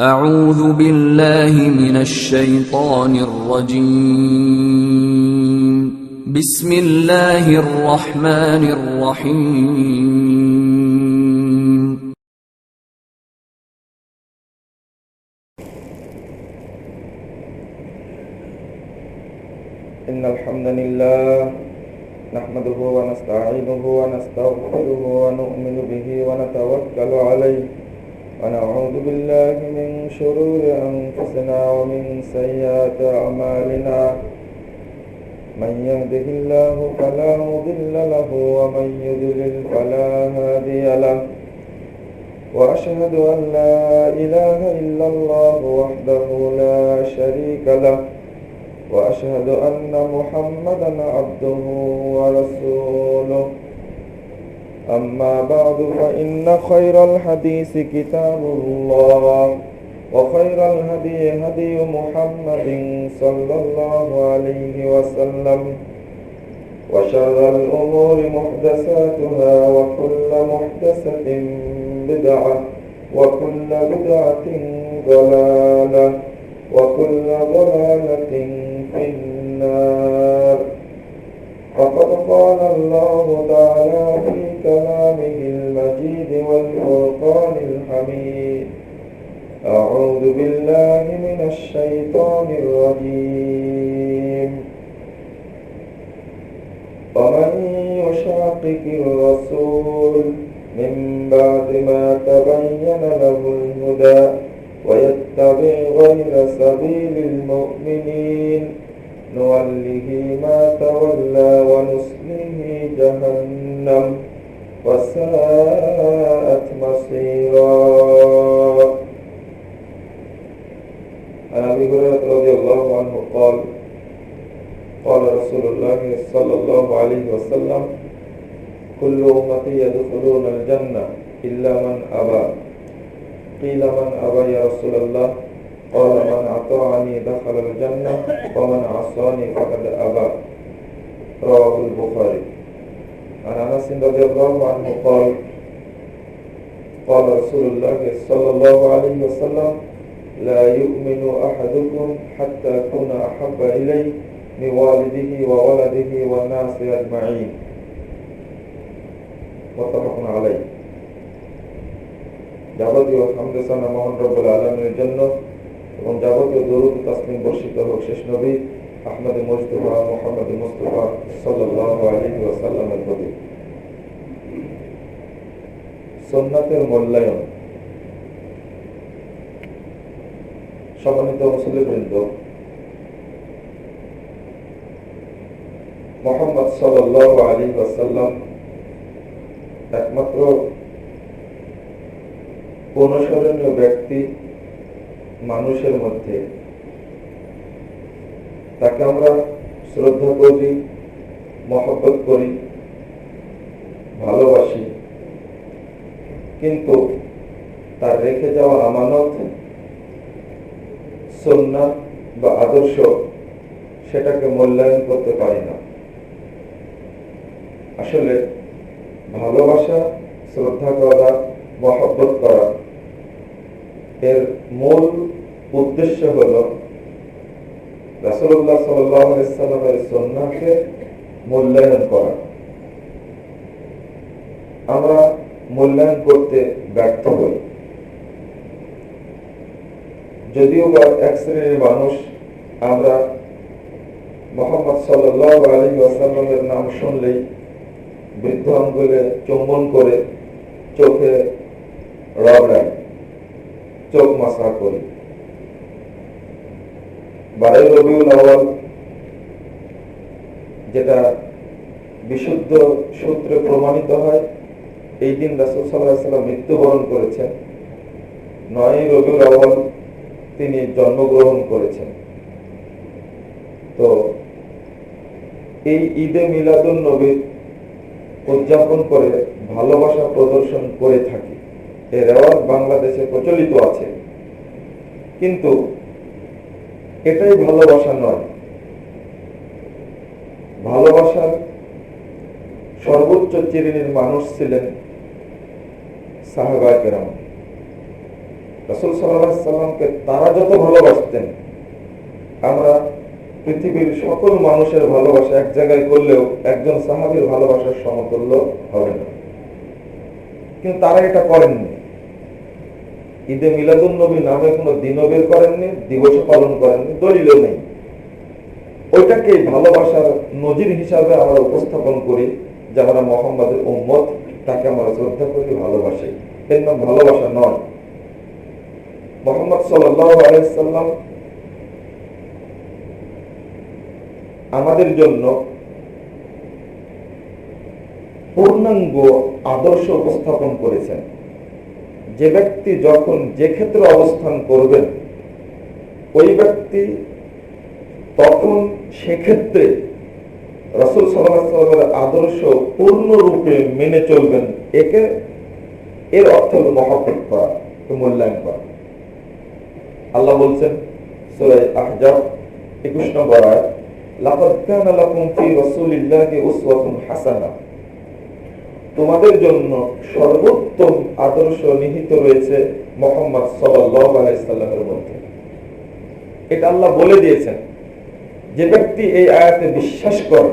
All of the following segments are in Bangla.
أعوذ بالله من الشيطان الرجيم. بسم الله الرحمن الرحيم. إن الحمد لله نحمده ونستعينه ونستغفره ونؤمن به ونتوكل عليه ونعوذ بالله من شرور أنفسنا ومن سيئات أعمالنا من يهده الله فلا مضل له ومن يضلل فلا هادي له وأشهد أن لا إله إلا الله وحده لا شريك له وأشهد أن محمدًا عبده ورسوله أما بعد فإن خير الحديث كتاب الله وخير الهدي هدي محمد صلى الله عليه وسلم وشر الأمور محدثاتها وكل محدثة بدعة وكل بدعة ضلالة وكل ضلالة في النار. فقد قال الله تعالى في كلامه المجيد والفرقان الحميد: أعوذ بالله من الشيطان الرجيم. ومن يشاقق الرسول من بعد ما تبين له الهدى ويتبع غير سبيل المؤمنين نوله ما تولى ونصله جهنم وساءت مصيرا. عن أبي هريرة رضي الله عنه قال: قال رسول الله صلى الله عليه وسلم: كل أمتي يدخلون الجنة إلا من أبى. قيل: من أبى يا رسول الله؟ قال: من أطاعني دخل الجنة ومن عصاني فقد أبى. رواه البخاري. عن أنس رضي الله عنه قال: قال رسول الله صلى الله عليه وسلم: لا يؤمن أحدكم حتى أكون أحب إليه من والده وولده والناس أجمعين. متفق عليه. যাবতীয় হামদ সানা মহান রব্বুল আলামিনের জন্য এবং যাবতীয় দরুদ তাসলিম বর্ষিত হোক শেষ নবী আহমদ মুস্তাফা মুহাম্মদ মুস্তাফা সাল্লাল্লাহু আলাইহি ওয়াসাল্লামের প্রতি। সুন্নাতের মূল্যায়ন। সম্মানিত মুসলিমবৃন্দ, মুহাম্মদ সাল্লাল্লাহু আলাইহি ওয়াসাল্লাম একমাত্র অনুসরণীয় ব্যক্তি মানুষের মধ্যে। তাকে আমরা শ্রদ্ধা করি, মহব্বত করি, ভালোবাসি, কিন্তু তার রেখে যাওয়া আমানত, সুন্নাত বা আদর্শ সেটাকে মূল্যায়ন করতে পারি না। আসলে ভালোবাসা, শ্রদ্ধা করা, মহব্বত করা এর মূল উদ্দেশ্য হল রাসূলুল্লাহ সাল্লাল্লাহু আলাইহি ওয়াসাল্লামের সুন্নাহকে মূল্যায়ন করা। আমরা মূল্যায়ন করতে ব্যর্থ হই। যদিও বা এক শ্রেণীর মানুষ আমরা মুহাম্মদ সাল্লাল্লাহু আলাইহি ওয়াসাল্লামের নাম শুনলেই বৃদ্ধ আঙ্গুলে চুম্বন করে চোখে রগড়াই, চোখ মাসা করি। 12 রবিউল আউয়াল, যেটা বিশুদ্ধ সূত্রে প্রমাণিত হয়, এই দিন রাসূল সাল্লাল্লাহু আলাইহি ওয়াসাল্লাম মৃত্যুবরণ করেছেন। 9 রবিউল আউয়াল তিনি জন্মগ্রহণ করেছেন। তো এই ঈদে মিলাদুন নবী উদযাপন করে ভালোবাসা প্রদর্শন করে থাকি। এই রেওয়াজ বাংলাদেশে প্রচলিত আছে, কিন্তু এটাই ভালোবাসা নয়। ভালোবাসার সর্বোচ্চ শ্রেণীর মানুষ ছিলেন সাহাবায়ে কেরাম। রাসূল সাল্লাল্লাহু আলাইহি সাল্লামকে তারা যত ভালোবাসতেন, আমরা পৃথিবীর সকল মানুষের ভালোবাসা এক জায়গায় করলেও একজন সাহাবীর ভালোবাসার সমতুল্য হবে না। কিন্তু তারা এটা করেননি। ঈদে মিলাদুন নবী নামে কোনো দিনও বের করেননি, দিবস পালন করেননি, দলিলও নেই। ওইটাকে ভালোবাসার নজির হিসাবে আমরা উপস্থাপন করি যে আমরা মুহাম্মাদের উম্মত, তাকে আমরা শ্রদ্ধা করি, ভালোবাসি। এর নাম ভালোবাসা নয়। মুহাম্মদ সাল্লাল্লাহু আলাইহি সাল্লাম আমাদের জন্য পূর্ণাঙ্গ আদর্শ উপস্থাপন করেছেন। যে ব্যক্তি যখন যে ক্ষেত্রে অবস্থান করবেন, ওই ব্যক্তি তখন সেক্ষেত্রে রাসূল সাল্লাল্লাহু আলাইহি ওয়াসাল্লামের আদর্শ পূর্ণরূপে মেনে চলবেন। এর অর্থ হল মহব্বত করা, মূল্যায়ন করা। আল্লাহ বলছেন সূরা আহজাব 21 নম্বর আয়াত, লাকাদ কানা লাকুম ফি রাসূলিল্লাহি উসওয়াতুন হাসানাহ, তোমাদের জন্য সর্বোত্তম আদর্শ নিহিত রয়েছে মুহাম্মদ সাল্লাল্লাহু আলাইহি সাল্লামের মধ্যে। এটা আল্লাহ বলে দিয়েছেন। যে ব্যক্তি এই আয়াতে বিশ্বাস করে,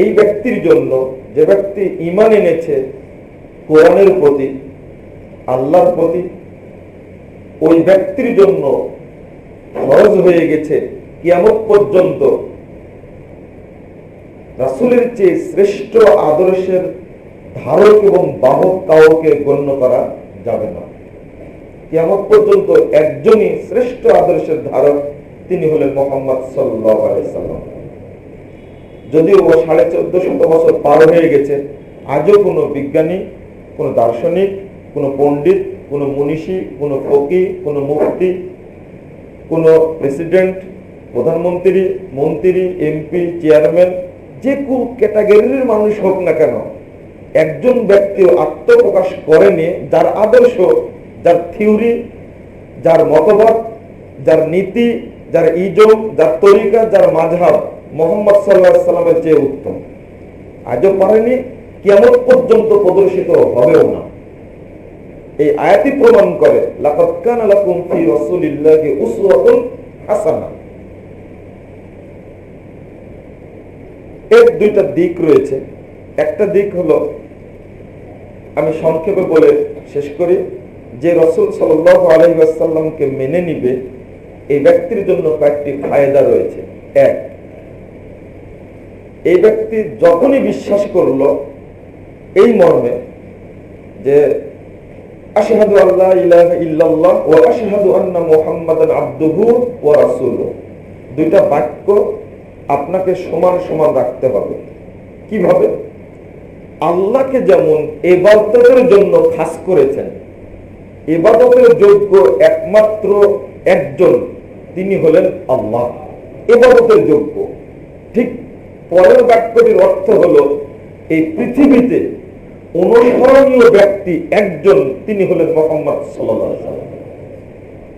এই ব্যক্তির জন্য, যে ব্যক্তি ঈমান এনেছে কোরআনের প্রতি, আল্লাহর প্রতি, ওই ব্যক্তির জন্য ফরজ হয়ে গেছে কিয়ামত পর্যন্ত রাসূলের চেয়ে শ্রেষ্ঠ আদর্শের ধারক এবং বাহক কাউকে গণ্য করা যাবে না। কিয়ামত পর্যন্ত একজনই শ্রেষ্ঠ আদর্শের ধারক, তিনি হলেন মুহাম্মদ সাল্লাল্লাহু আলাইহি সাল্লাম। যদিও 1450 বছর পার হয়ে গেছে, আজও কোনো বিজ্ঞানী, কোনো দার্শনিক, কোনো পণ্ডিত, কোনো মনীষী, কোনো ফকি, কোনো মুফতি, কোনো প্রেসিডেন্ট, প্রধানমন্ত্রী, মন্ত্রী, এমপি, চেয়ারম্যান, যে কোন ক্যাটাগরির মানুষ হোক না কেন, একজন ব্যক্তি আত্মপ্রকাশ করেনি যার আদর্শ, যার থিওরি, যার মতবাদ, যার নীতি, যার ইজম, যার তরিকা, যার মাযহাব মুহাম্মদ সাল্লাল্লাহু আলাইহি সাল্লামের চেয়ে উত্তম। আজও পারেনি, কিয়ামত পর্যন্ত প্রদর্শিত হবেও না। এই আয়াতই প্রমাণ করে লাকাদ কানা লাকুম ফি রাসূলিল্লাহি উসওয়াতুন হাসানাহ। এর দুইটা দিক রয়েছে। একটা দিক হলো, আমি সংক্ষেপে বলে শেষ করি, যে রাসূল সাল্লাল্লাহু আলাইহি ওয়াসাল্লামকে মেনে নিবে এই ব্যক্তির জন্য কয়েকটি ফায়দা রয়েছে। এক, এই ব্যক্তি যখনই বিশ্বাস করলো এই মর্মে যে আশহাদু আল্লা ইলাহা ইল্লাল্লাহ ওয়া আশহাদু আন্না মুহাম্মাদান আবদুহু ওয়া রাসূলুহু, দুইটা বাক্য আপনাকে সমান সমান রাখতে হবে। কিভাবে? আল্লাহকে যেমন ইবাদতের জন্য খাস করেছেন, ইবাদতের যোগ্য একমাত্র একজন, তিনি হলেন আল্লাহ, ইবাদতের যোগ্য। ঠিক পরের বাক্যটির অর্থ হলো, এই পৃথিবীতে অনুসরণীয় ব্যক্তি একজন, তিনি হলেন মুহাম্মদ সাল্লাল্লাহু আলাইহি ওয়াসাল্লাম।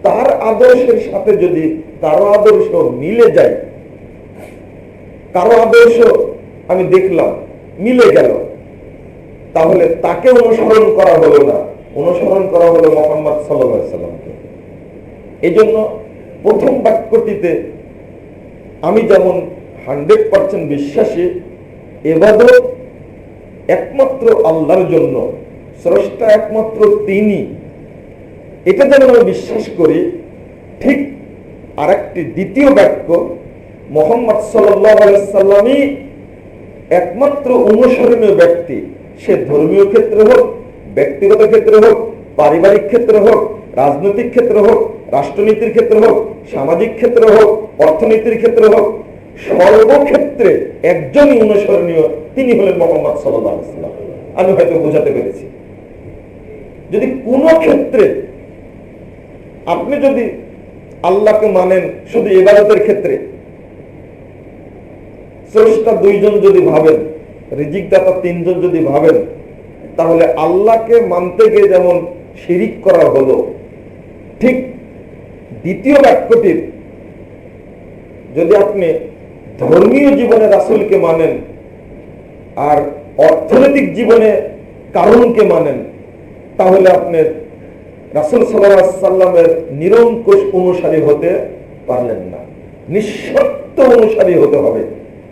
তার আদর্শের সাথে যদি কারো আদর্শ মিলে যায়, কারো আদর্শ আমি দেখলাম মিলে গেল, তাহলে তাকে অনুসরণ করা হলো না, অনুসরণ করা হলো মুহাম্মদ সাল্লাল্লাহু আলাইহি ওয়াসাল্লামকে। এই জন্য প্রথম বাক্যটিতে আমি যেমন 100% বিশ্বাসী, ইবাদত একমাত্র আল্লাহর জন্য, স্রষ্টা একমাত্র তিনি, এটা যেন আমি বিশ্বাস করি, ঠিক আরেকটি দ্বিতীয় বাক্য, মুহাম্মদ সাল্লাল্লাহু আলাইহি সাল্লামই একমাত্র অনুসরণীয় ব্যক্তি। সে ধর্মীয় ক্ষেত্রে হোক, ব্যক্তিগত ক্ষেত্রে হোক, পারিবারিক ক্ষেত্রে হোক, রাজনৈতিক ক্ষেত্রে হোক, রাষ্ট্রনীতির ক্ষেত্রে হোক, সামাজিক ক্ষেত্রে হোক, অর্থনীতির ক্ষেত্রে হোক, সর্বক্ষেত্রে একজনই অনুসরণীয়, তিনি হলেন মুহাম্মদ সাল্লাল্লাহু আলাইহি সাল্লাম। আমি হয়তো বোঝাতে পেরেছি। যদি কোন ক্ষেত্রে আপনি যদি আল্লাহকে মানেন শুধু ইবাদতের ক্ষেত্রে, স্রষ্টা দুইজন যদি ভাবেন, রিজিক দাতা তিনজন যদি ভাবেন, তাহলে আল্লাহকে মানতে গিয়ে যেমন শিরিক করা হলো, ঠিক দ্বিতীয় বাক্যটির যদি আপনি ধর্মীয় জীবনে রাসূলকে মানেন আর অর্থনৈতিক জীবনে কারণকে মানেন, তাহলে আপনার রাসূল সাল্লাল্লাহু আলাইহি সাল্লামের নিরঙ্কুশ অনুসারী হতে পারলেন না, নিঃশর্ত অনুসারী হতে হবে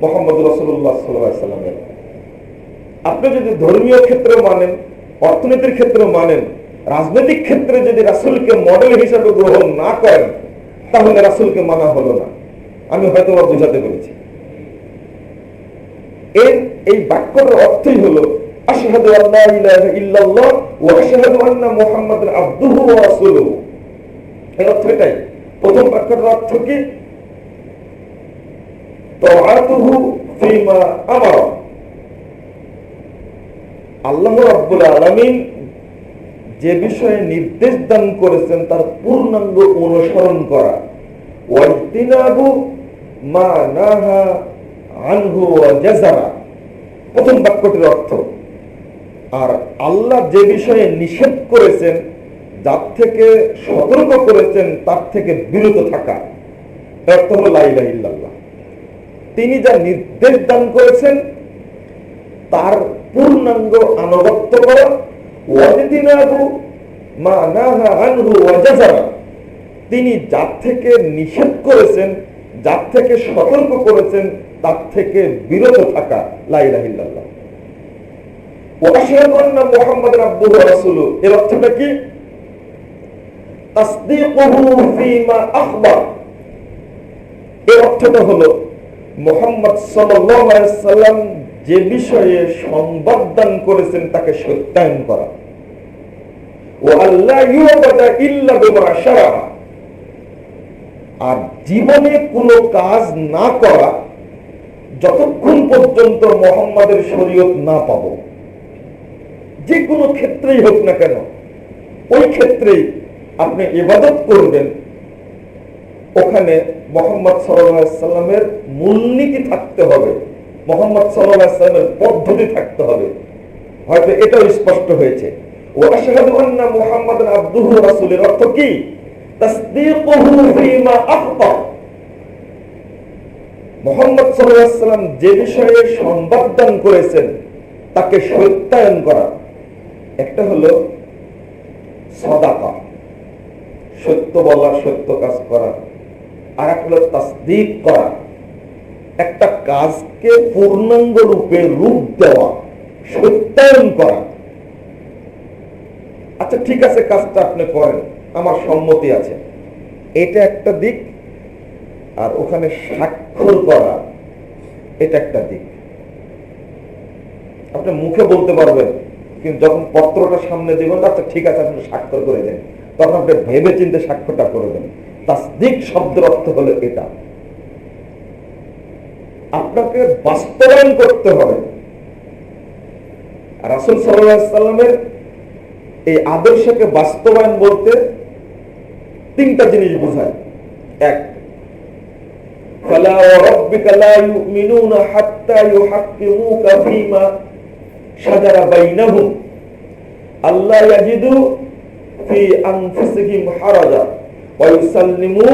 মুহাম্মদ রাসূলুল্লাহ সাল্লাল্লাহু আলাইহি সাল্লামের। আপনি যদি ধর্মীয় ক্ষেত্রে মানেন, অর্থনীতির ক্ষেত্রে মানেন, রাজনৈতিক ক্ষেত্রে যদি রাসূলকে মডেল হিসেবে গ্রহণ না করেন, তাহলে রাসূলকে মানা হলো না। আমি হয়তো বুঝাতে পেরেছি। এই বাক্যের অর্থই হলো আশহাদু আল্লা ইলাহা ইল্লাল্লাহ ওয়া আশহাদু আন্না মুহাম্মাদান আবদুহু ওয়া রাসূলুহু। এই অর্থটাই। প্রথম বাক্যের অর্থ কি? তাআতুহু ফিমা আমারা, আল্লাহ রাব্বুল আলামিন যে বিষয়ে নির্দেশ দান করেছেন তার পূর্ণাঙ্গ অনুসরণ করা, ওয়াজতিনাবু মা নাহা আনহু ওয়া জাযারা, প্রথম বাক্যটির অর্থ। আর আল্লাহ যে বিষয়ে নিষেধ করেছেন, যার থেকে সতর্ক করেছেন, তার থেকে বিরত থাকা, অর্থ হলো লা ইলাহা ইল্লাল্লাহ। তিনি যা নির্দেশ দান করেছেন তার পূর্ণাঙ্গ আনুগত্য করা, ওয়াজতিনাবু মা নাহা আনহু ওয়া জাযারা, তিনি যার থেকে নিষেধ করেছেন, যার থেকে সতর্ক করেছেন, তার থেকে বিরত থাকা, লা ইলাহা ইল্লাল্লাহ। ওয়া আশহাদু আন্না মুহাম্মাদান আবদুহু ওয়া রাসূলুহু, এর অর্থটা কি? তাসদীকুহু ফীমা আখবার, এর অর্থটা হলো মুহাম্মদ সাল্লাল্লাহু আলাইহি সাল্লাম যে বিষয়ে সংবাদ দান করেছেন তাকে সত্যায়ন করা, ওয়া আল্লা ইউবাদা ইল্লা বিমা শারা, আর জীবনে কোনো কাজ না করা যতক্ষণ পর্যন্ত মুহাম্মাদের শরীয়ত না পাবো। যে কোনো ক্ষেত্রেই হোক না কেন, ওই ক্ষেত্রেই আপনি ইবাদত করবেন, ওখানে মুহাম্মদ সাল্লাল্লাহু আলাইহি সাল্লামের মূলনীতি থাকতে হবে, মুহাম্মদ সাল্লাল্লাহু আলাইহি সাল্লামের পদ্ধতি থাকতে হবে। হয়তো এটাও স্পষ্ট হয়েছে। ওয়া আশহাদু আন্না মুহাম্মাদান আবদুহু ওয়া রাসূলুহু, অর্থ কি? তাসদীকুহু ফীমা আখবার, মুহাম্মদ সাল্লাল্লাহু আলাইহি সাল্লাম যে বিষয়ে সংবাদ দান করেছেন তাকে সত্যায়ন করা। একটা হলো সাদাকা, সত্য বলা, সত্য কাজ করা, আর একটা হলো তাসদীক করা, একটা কাজকে পূর্ণাঙ্গ রূপে রূপ দেওয়া, সত্যায়ন করা। আচ্ছা ঠিক আছে, কাজটা আপনি করেন, আমার সম্মতি আছে, এটা একটা দিক। আর ওখানে স্বাক্ষর করা, এটা একটা দিক। আপনি মুখে বলতে পারবেন, কিন্তু যখন পত্রটা সামনে দিবেন, আচ্ছা ঠিক আছে আপনি স্বাক্ষর করে দেন, তখন আপনি ভেবে চিন্তে স্বাক্ষরটা করবেন। তাসদীক শব্দের অর্থ হলো এটা। আপনাকে বাস্তবায়ন করতে হবে। রাসূল সাল্লাল্লাহু আলাইহি সাল্লামের এই আদর্শকে বাস্তবায়ন বলতে তিনটা জিনিস বোঝায়। এক, ফালা রাব্বিকা লা ইউমিনুনা হাত্তা ইউহাক্কিমুকা ফীমা শাজারা বাইনাহুম আল্লা ইয়াজিদু ফি আনফুসিহিম হারাজা ওয়া ইউসাল্লিমু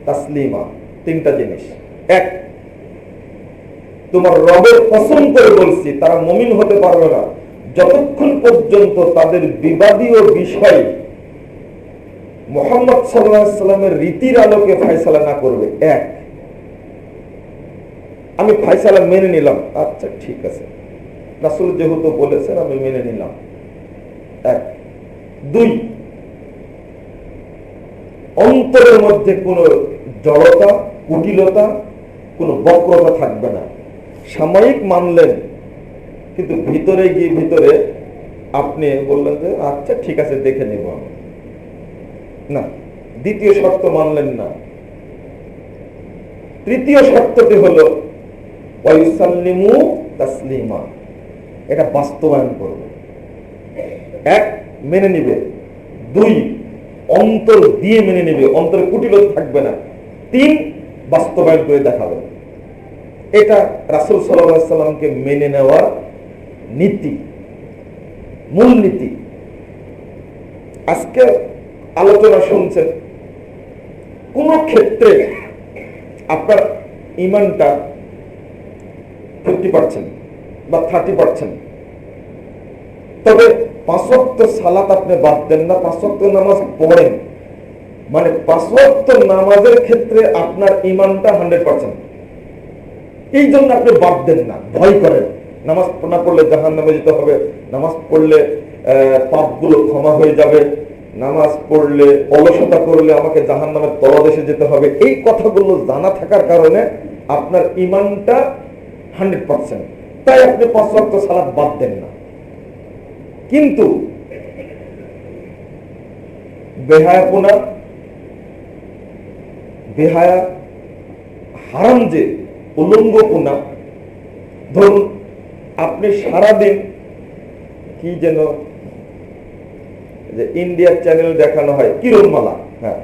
তাসলিমা। তিনটা জিনিস। এক, তোমার রবের কসম করে বলছি, তারা মুমিন হতে পারবে না যতক্ষণ পর্যন্ত তাদের বিবাদীয় বিষয় মুহাম্মদ সাল্লাল্লাহু আলাইহি সাল্লামের রীতির আলোকে ফয়সালা না করবে। এক, আমি ফয়সালা মেনে নিলাম, আচ্ছা ঠিক আছে, রাসূল যেহেতু বলেছেন আমি মেনে নিলাম। এক। দুই, অন্তরের মধ্যে কোনো জড়তা, কুটিলতা, কোনো বক্রতা থাকবে না। সাময়িক মানলেন, কিন্তু ভিতরে গিয়ে ভিতরে আপনি বললেন যে আচ্ছা ঠিক আছে দেখে নেব আমি, না। দ্বিতীয় শর্ত মানলেন না। তৃতীয় শর্তটি হলো ওয়ায়ুসাল্লিমু তাসলিমা, এটা বাস্তবায়ন করবে। এক, মেনে নিবে। দুই, অন্তর দিয়ে মেনে নিবে, অন্তরে কুটিলতা থাকবে না। তিন, বাস্তবায়ন করে দেখাবে। এটা রাসূল সাল্লাল্লাহু আলাইহি সাল্লামকে মেনে নেওয়ার নীতি, মূল নীতি। আজকে আলোচনা শুনছেন, কোন ক্ষেত্রে আপনার ঈমানটা 50% বা 30%, তবে 5 ওয়াক্ত সালাত আপনি বাদ দেন না, 5 ওয়াক্ত নামাজ পড়েন, মানে 5 ওয়াক্ত নামাজের ক্ষেত্রে আপনার ঈমানটা 100%। এই জন্য আপনি বাদ দেন না, ভয় করেন নামাজ না পড়লে জাহান্নামে যেতে হবে, নামাজ পড়লে পাপগুলো ক্ষমা হয়ে যাবে, নামাজ পড়লে অলসতা করলে আমাকে জাহান্নামের তলদেশে যেতে হবে। এই কথাগুলো জানা থাকার কারণে আপনার ঈমানটা 100%, তাই আপনি 5 ওয়াক্ত সালাত বাদ দেন না। কিন্তু বেহায়াপনা, বেহায়া, হারাম যে উলঙ্গপনা, ধরুন আপনি সারাদিন কি যেন যে ইন্ডিয়ার চ্যানেল দেখানো হয় কিরণমালা, হ্যাঁ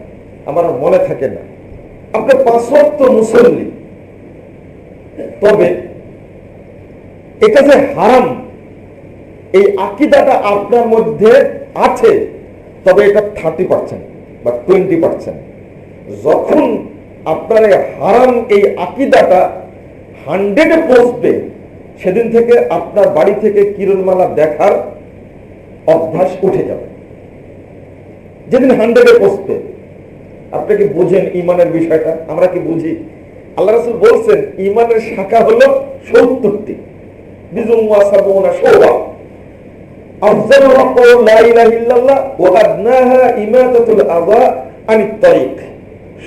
আমার মনে থাকে না, আপনি 5 ওয়াক্ত মুসল্লি, তবে এটা যে হারাম এই আকীদাটা আপনার মধ্যে আছে, তবে এটা 30% বা 20%। যখন আপনার এই হারাম এই আকীদাটা 100-এ পৌঁছবে, সেদিন থেকে আপনার বাড়ি থেকে কিরণমালা দেখার অভ্যাস উঠে যাবে। যেদিন 100-এ পৌঁছবে, আপনি কি বুঝেন ইমানের বিষয়টা? আমরা কি বুঝি? আল্লাহ রাসূল বলছেন ইমানের শাখা হলো 70টি, বিজুম ওয়া সাবুনা শুবা, আফজালুহা কাউলু লা ইলাহা ইল্লাল্লাহ ওয়া আদনাহা ইমাতাতুল আযা আনিত তারিক।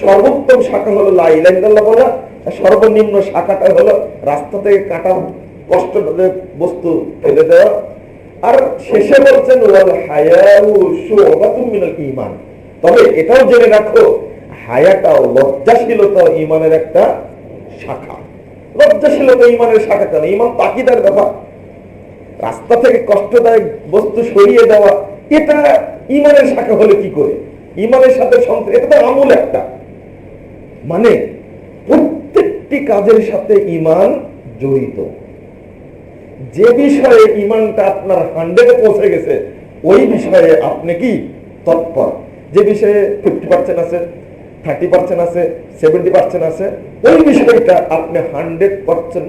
সর্বোত্তম শাখা হলো লা ইলাহা ইল্লাল্লাহ বলা, সর্বনিম্ন শাখাটা হলো রাস্তা থেকে কাটা কষ্টদায়ক বস্তু ফেলে দেওয়া। আর শেষে বলছেন ওয়াল হায়াউ শুবাতুম মিনাল ঈমান। তবে এটাও জেনে রাখো, হায়াটাও, লজ্জাশীলতা ঈমানের একটা শাখা। লজ্জাশীলতা ঈমানের শাখা কেন? ঈমান তো আকীদার ব্যাপার। রাস্তা থেকে কষ্টদায়ক বস্তু সরিয়ে দেওয়া এটা ঈমানের শাখা হলে কি করে? ঈমানের সাথে এটা তো আমল একটা, মানে প্রত্যেকটি কাজের সাথে ঈমান জড়িত। যে বিষয়ে ঈমানটা আপনার 100-এ পৌঁছে গেছে, ওই বিষয়ে আপনি কি তৎপর। যে বিষয়ে 50% আছে, 30% আছে, 70% আছে, ওই বিষয়টা আপনি 100%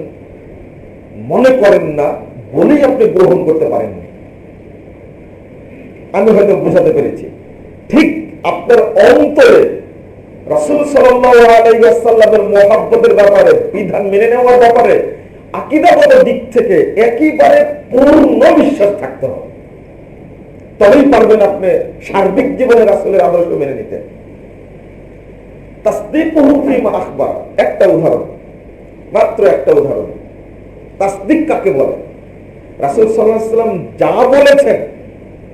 মনে করেন না বলেই আপনি গ্রহণ করতে পারেননি। আমি হয়তো বুঝাতে পেরেছি। ঠিক আপনার অন্তরে রাসূল সাল্লাল্লাহু আলাইহি ওয়াসাল্লামের মুহাব্বতের ব্যাপারে, বিধান মেনে নেওয়ার ব্যাপারে আকীদাগত দিক থেকে একেবারে পূর্ণ বিশ্বাস থাকতে হবে, তবেই পারবেন আপনি সার্বিক জীবনে রাসূলের আদর্শ মেনে নিতে। তাসদীকুহু ফীমা আখবার, একটা উদাহরণ, মাত্র একটা উদাহরণ। তাসদীক কাকে বলে? রাসূল সাল্লাল্লাহু আলাইহি ওয়াসাল্লাম যা বলেছেন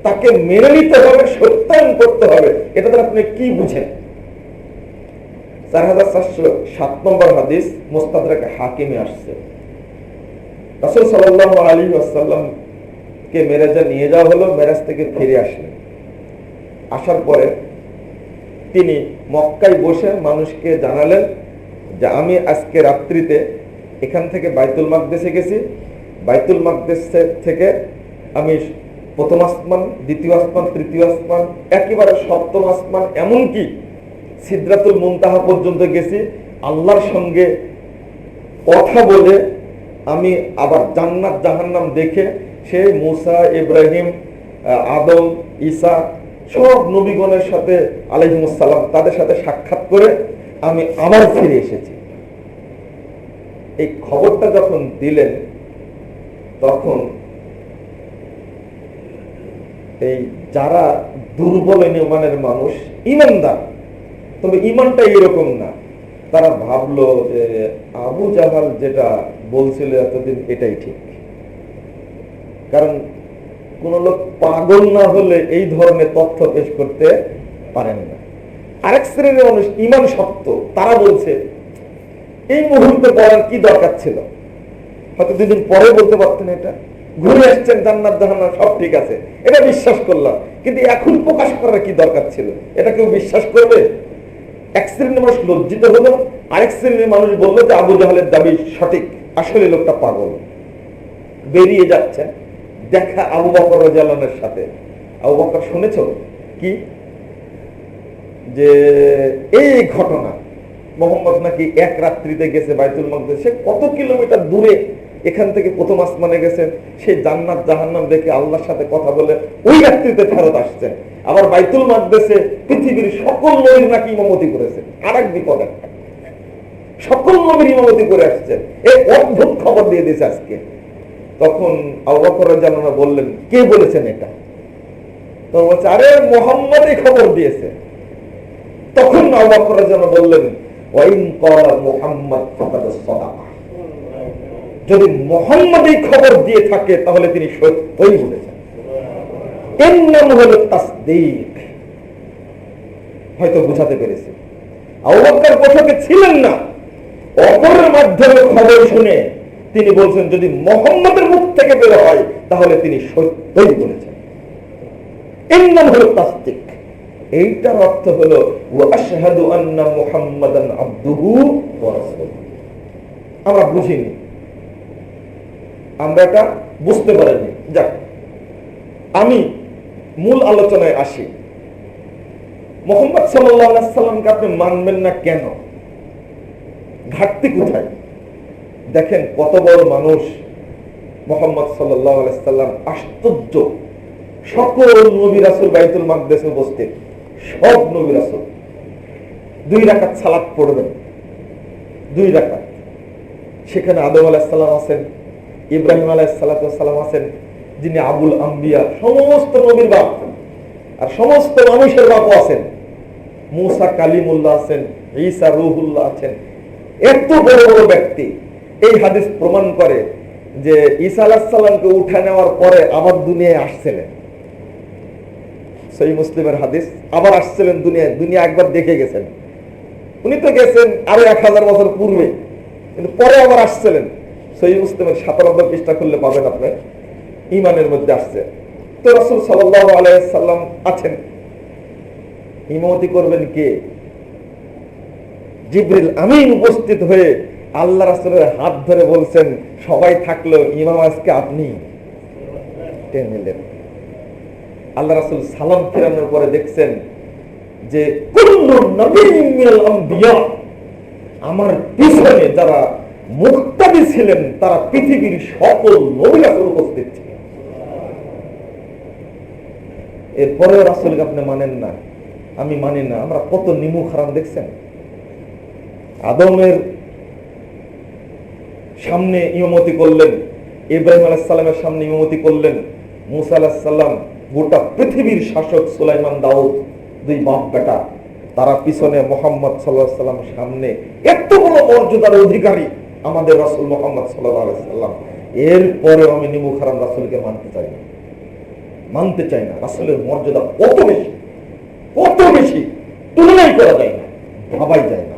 তাকে মেনে নিতে হবে, সত্যায়ন করতে হবে। এটা দ্বারা আপনি কি বুঝেন? 4407 নম্বর হাদিস মুস্তাদরাক হাকিমে আসছে। রাসূল সাল্লাল্লাহু আলাইহি ওয়াসাল্লাম কে মেরাজে নিয়ে যাওয়া হলো, মেরাজ থেকে ফিরে আসলেন। আসার পরে তিনি মক্কায় বসে মানুষকে জানালেন যে আমি আজকে রাত্রিতে এখান থেকে বাইতুল মাকদেসে গেছি, বাইতুল মাকদেস থেকে আমি প্রথম আসমান, দ্বিতীয় আসমান, তৃতীয় আসমান, একেবারে সপ্তম আসমান, এমনকি সিদরাতুল মুনতাহা পর্যন্ত গেছি। আল্লাহর সঙ্গে কথা বলে আমি আবার জান্নাত জাহান্নাম দেখে, সে মুসা, ইব্রাহিম, আদম, ঈসা সব নবীগণের সাথে আলাইহিমুস সালাম তাদের সাথে সাক্ষাৎ করে আমি আবার ফিরে এসেছি। এই খবরটা যখন দিলেন, তখন এই যারা দুর্বল ইমানের মানুষ, ইমানদার তবে ইমানটা এরকম না, তারা ভাবলো যে আবু জাহাল যেটা বলছিল এতদিন এটাই ঠিক। কারণ কোন লোক পাগল না হলে এই ধরনের তথ্য পেশ করতে পারেন না। আরেক শ্রেণীর মানুষ ইমান শক্ত, তারা বলছে এই মুহূর্তে বলার কি দরকার ছিল, হয়তো দুদিন পরে বলতে পারতেন, এটা ঘুরে আসছেন, জান্নাত জাহান্নাম সব ঠিক আছে, এটা বিশ্বাস করলাম, কিন্তু এখন প্রকাশ করার কি দরকার ছিল? এটা কেউ বিশ্বাস করবে? এক শ্রেণীর মানুষ লজ্জিত হলো, আরেক শ্রেণীর মানুষ বললো যে আবু জাহালের দাবি সঠিক, আসলে লোকটা পাগল। বেরিয়ে যাচ্ছেন, দেখা আবু বকর রাদিয়াল্লাহু আনহুর সাথে। আবু বকর শুনেছো কি যে এই ঘটনা, মোহাম্মদ নাকি এক রাত্রিতে গেছে বাইতুল মাকদেস, সে কত কিলোমিটার দূরে এখান থেকে প্রথম আসমানে গেছেন, সেই জান্নাত জাহান্নাম দেখে আল্লাহর সাথে কথা বলে ওই রাত্রিতে ফেরত আসছেন। আবার বাইতুল মাকদেসে পৃথিবীর সকল নবীর নাকি ইমামতি করেছেন। আর এক বিপদ একটা, সকল নবীর ইমামতি করে আসছেন, এই অদ্ভুত খবর দিয়ে দিয়েছে আজকে। তখন আবু বকর রাদিয়াল্লাহু আনহু বললেন, কে বলেছেন এটা? তো বলছে, আরে মুহাম্মদই খবর দিয়েছে। তখন আবু বকর রাদিয়াল্লাহু আনহু বললেন, ওয়াইন ক্বালা মুহাম্মদ ফাকাদ সাদাকা, যদি মুহাম্মদই খবর দিয়ে থাকে তাহলে তিনি সত্যই বলেছেন। এর নাম হলো তাসদীক। হয়তো বুঝাতে পেরেছি। আবু বকর বসকে ছিলেন না, অপরের মাধ্যমে খবর শুনে তিনি বলছেন যদি মুহাম্মদের মুখ থেকে বের হয় তাহলে তিনি সত্যই বলেছেন। এর নাম হলো তাসদীক। এইটার অর্থ হলো ওয়া আশহাদু আন্না মুহাম্মাদান আবদুহু ওয়া রাসূলুহু। আমরা বুঝিনি, আমরা এটা বুঝতে পারিনি। যাক, আমি মূল আলোচনায় আসি। মুহাম্মদ সাল্লাল্লাহু আলাইহি সাল্লামকে আপনি মানবেন না কেন? ঘাটতি কোথায়? দেখেন কত বড় মানুষ মুহাম্মদ সাল্লাল্লাহু আলাইহি সাল্লাম। আশ্চর্য, সকল নবী রাসূল বাইতুল মাকদেসে উপস্থিত, সব নবী রাসূল 2 রাকাত সালাত পড়বেন, 2 রাকাত। সেখানে আদম আলাইহিস সালাম আছেন, ইব্রাহিম আলাইহিস সালাম আছেন, যিনি আবুল আম্বিয়া, সমস্ত নবীর বাপ আর সমস্ত মানুষের বাপও আছেন। মুসা কালিমুল্লাহ আছেন, ঈসা রূহুল্লাহ আছেন। এত বড় বড় ব্যক্তি। এই হাদিস প্রমাণ করে যে ঈসা আলাইহিস সালামকে উঠা নেওয়ার পরে আবার দুনিয়ায় আসছিলেন। সহিহ মুসলিমের হাদিস, আবার আসছিলেন দুনিয়ায়। দুনিয়া একবার দেখে গেছেন। উনি তো গেছেন আরো 1000 বছর পূর্বে, কিন্তু পরে আবার আসছিলেন। সহিহ মুসলিমের 97 পৃষ্ঠা খুললে পাবেন আপনি, ঈমানের মধ্যে আসছে। তো রাসূল সাল্লাল্লাহু আলাইহি সাল্লাম আছেন, ইমামতি করবেন কে? জিবরিল আমিন উপস্থিত হয়ে আল্লাহ রাসূলের হাত ধরে বলছেন, সবাই থাকলো, ইমাম আজকে আপনি। টেনে নিলেন। আল্লাহ রাসূল সালাম ফেরানোর পরে দেখছেন যে কুল্লু নবিয়্যিন মিনাল আম্বিয়া, আমার পিছনে যারা মুক্তাদি ছিলেন তারা পৃথিবীর সকল নবী রাসূল উপস্থিত ছিলেন। এরপরে রাসূলকে আপনি মানেন না, আমি মানি না। আমরা কত নিমুখ হারাম দেখছেন। আদমের সামনে ইমামতি করলেন, ইব্রাহিম আলাইহিস সালামের সামনে ইমামতি করলেন, মুসা আলাইহিস সালাম, গোটা পৃথিবীর শাসক সুলাইমান, দাউদ, 2 বাপ বেটা, তারা পিছনে, মুহাম্মদ সাল্লাল্লাহু আলাইহি সাল্লাম সামনে। এত বড় মর্যাদার অধিকারী আমাদের রাসূল মুহাম্মদ সাল্লাল্লাহু আলাইহি সাল্লাম। এরপরে আমি নিমুখ হারাম রাসূলকে মানতে চাই না। রাসূলের মর্যাদা কত বেশি, কত বেশি, তুলনাই করা যায় না, ভাবাই যায় না।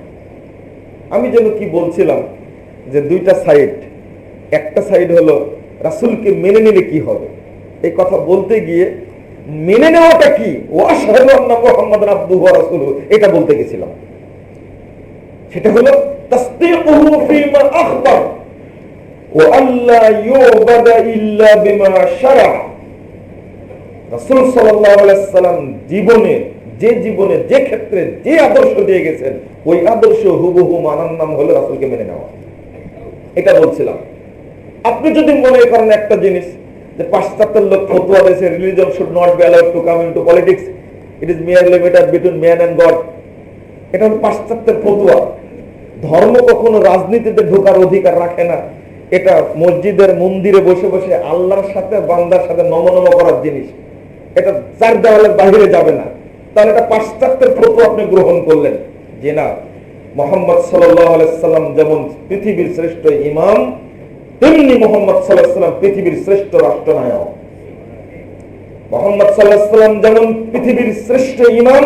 আমি যেন কি বলছিলাম যে 2টা সাইড। একটা সাইড হলো রাসূলকে মেনে নিলে কি হবে, এই কথা বলতে গিয়ে মেনে নেওয়াটা কি, ওয়া আশহাদু আন্না মুহাম্মাদান আবদুহু ওয়া রাসূলুহু, এটা বলতে গেছিলাম। সেটা হলো তাসদীকুহু ফীমা আখবার ওয়া আল্লা ইউবাদা ইল্লা বিমা শারা। রাসূল সাল্লাল্লাহু আলাইহি সাল্লাম জীবনে যে ক্ষেত্রে যে আদর্শ দিয়ে গেছেন, ওই আদর্শ হুবহু মানার নাম হলো রাসূলকে মেনে নেওয়া। এটা বলছিলাম। আপনি যদি মনে করেন একটা জিনিস যে পাশ্চাত্যের লোক ফতোয়া দিয়েছে, religion should not be allowed to come into politics, it is merely matter between man and God, এটা হলো পাশ্চাত্যের ফতোয়া। ধর্ম কখনো রাজনীতিতে ঢোকার অধিকার রাখে না। এটা মসজিদের মন্দিরে বসে বসে আল্লাহর সাথে বান্দার সাথে নমনম করার জিনিস। এটা 4 দেওয়ালের বাইরে যাবে না। তাহলে এটা পাশ্চাত্যের ফতোয়া আপনি গ্রহণ করলেন যে না, মুহাম্মদ সাল্লাল্লাহু আলাইহি সাল্লাম যেমন পৃথিবীর শ্রেষ্ঠ ইমাম, তেমনি মুহাম্মদ সাল্লাল্লাহু আলাইহি সাল্লাম পৃথিবীর শ্রেষ্ঠ রাষ্ট্রনায়ক। মুহাম্মদ সাল্লাল্লাহু আলাইহি সাল্লাম যেমন পৃথিবীর শ্রেষ্ঠ ইমাম,